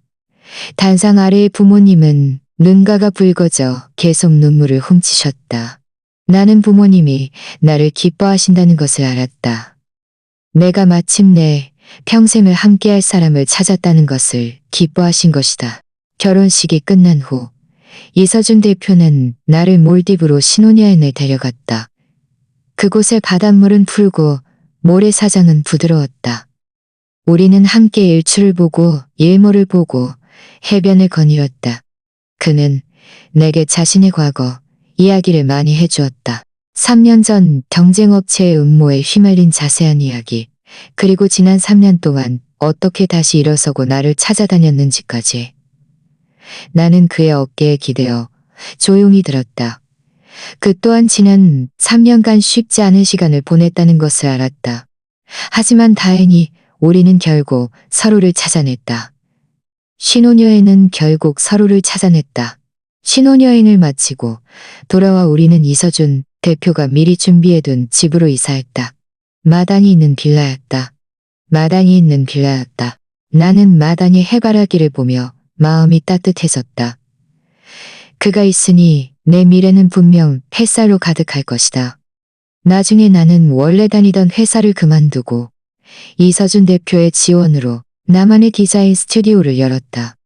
단상 아래의 부모님은 눈가가 붉어져 계속 눈물을 훔치셨다. 나는 부모님이 나를 기뻐하신다는 것을 알았다. 내가 마침내 평생을 함께할 사람을 찾았다는 것을 기뻐하신 것이다. 결혼식이 끝난 후 이서준 대표는 나를 몰디브로 신혼여행을 데려갔다. 그곳의 바닷물은 푸르고 모래사장은 부드러웠다. 우리는 함께 일출을 보고 일몰을 보고 해변을 거닐었다. 그는 내게 자신의 과거 이야기를 많이 해주었다. 3년 전 경쟁업체의 음모에 휘말린 자세한 이야기, 그리고 지난 3년 동안 어떻게 다시 일어서고 나를 찾아다녔는지까지. 나는 그의 어깨에 기대어 조용히 들었다. 그 또한 지난 3년간 쉽지 않은 시간을 보냈다는 것을 알았다. 하지만 다행히 우리는 결국 서로를 찾아냈다. 신혼여행은 결국 서로를 찾아냈다. 신혼여행을 마치고 돌아와 우리는 이서준 대표가 미리 준비해둔 집으로 이사했다. 마당이 있는 빌라였다. 마당이 있는 빌라였다. 나는 마당의 해바라기를 보며 마음이 따뜻해졌다. 그가 있으니 내 미래는 분명 햇살로 가득할 것이다. 나중에 나는 원래 다니던 회사를 그만두고 이서준 대표의 지원으로 나만의 디자인 스튜디오를 열었다.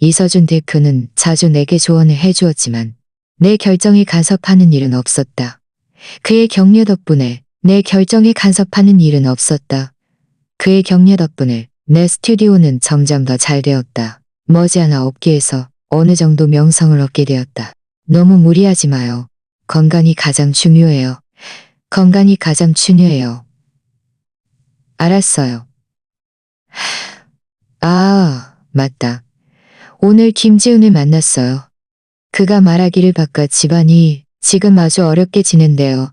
이서준 대표는 자주 내게 조언을 해주었지만 내 결정에 간섭하는 일은 없었다. 그의 격려 덕분에 내 결정에 간섭하는 일은 없었다. 그의 격려 덕분에 내 스튜디오는 점점 더 잘 되었다. 머지않아 업계에서 어느 정도 명성을 얻게 되었다. 너무 무리하지 마요. 건강이 가장 중요해요. 건강이 가장 중요해요. 알았어요. 아, 맞다. 오늘 김지은을 만났어요. 그가 말하기를 바깥 집안이 지금 아주 어렵게 지낸대요.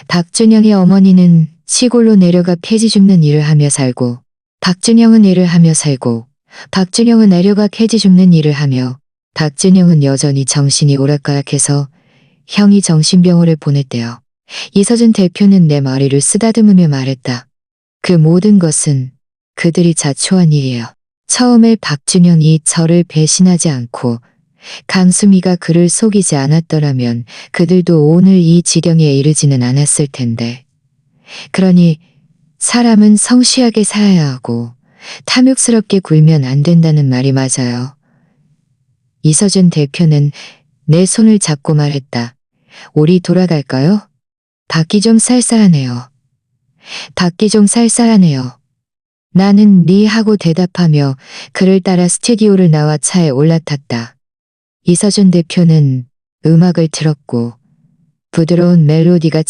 박준영의 어머니는 시골로 내려가 폐지 줍는 일을 하며 살고, 박준영은 일을 하며 살고, 박준영은 내려가 폐지 줍는 일을 하며, 박준영은 여전히 정신이 오락가락해서 형이 정신병원을 보냈대요. 이서준 대표는 내 머리를 쓰다듬으며 말했다. 그 모든 것은 그들이 자초한 일이에요. 처음에 박준영이 저를 배신하지 않고 강수미가 그를 속이지 않았더라면 그들도 오늘 이 지경에 이르지는 않았을 텐데. 그러니 사람은 성실하게 살아야 하고 탐욕스럽게 굴면 안 된다는 말이 맞아요. 이서준 대표는 내 손을 잡고 말했다. 우리 돌아갈까요? 밖이 좀 쌀쌀하네요. 밖이 좀 쌀쌀하네요. 나는 네 하고 대답하며 그를 따라 스튜디오를 나와 차에 올라탔다. 이서준 대표는 음악을 틀었고 부드러운 멜로디가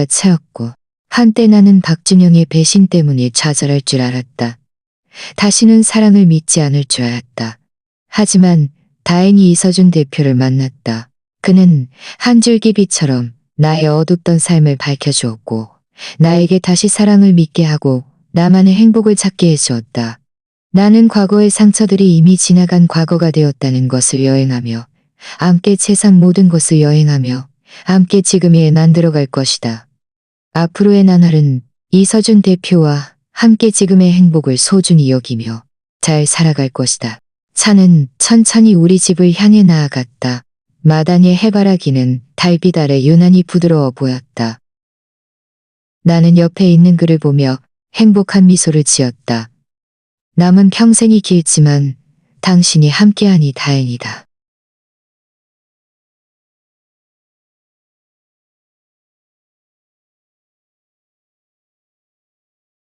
차였고 한때 나는 박준영의 배신 때문에 좌절할 줄 알았다. 다시는 사랑을 믿지 않을 줄 알았다. 하지만 다행히 이서준 대표를 만났다. 그는 한 줄기 빛처럼 나의 어둡던 삶을 밝혀주었고 나에게 다시 사랑을 믿게 하고 나만의 행복을 찾게 해주었다. 나는 과거의 상처들이 이미 지나간 과거가 되었다는 것을 여행하며 함께 세상 모든 것을 여행하며 함께 지금에 만들어갈 것이다. 앞으로의 나날은 이서준 대표와 함께 지금의 행복을 소중히 여기며 잘 살아갈 것이다. 차는 천천히 우리 집을 향해 나아갔다. 마당의 해바라기는 달빛 아래 유난히 부드러워 보였다. 나는 옆에 있는 그를 보며 행복한 미소를 지었다. 남은 평생이 길지만 당신이 함께하니 다행이다.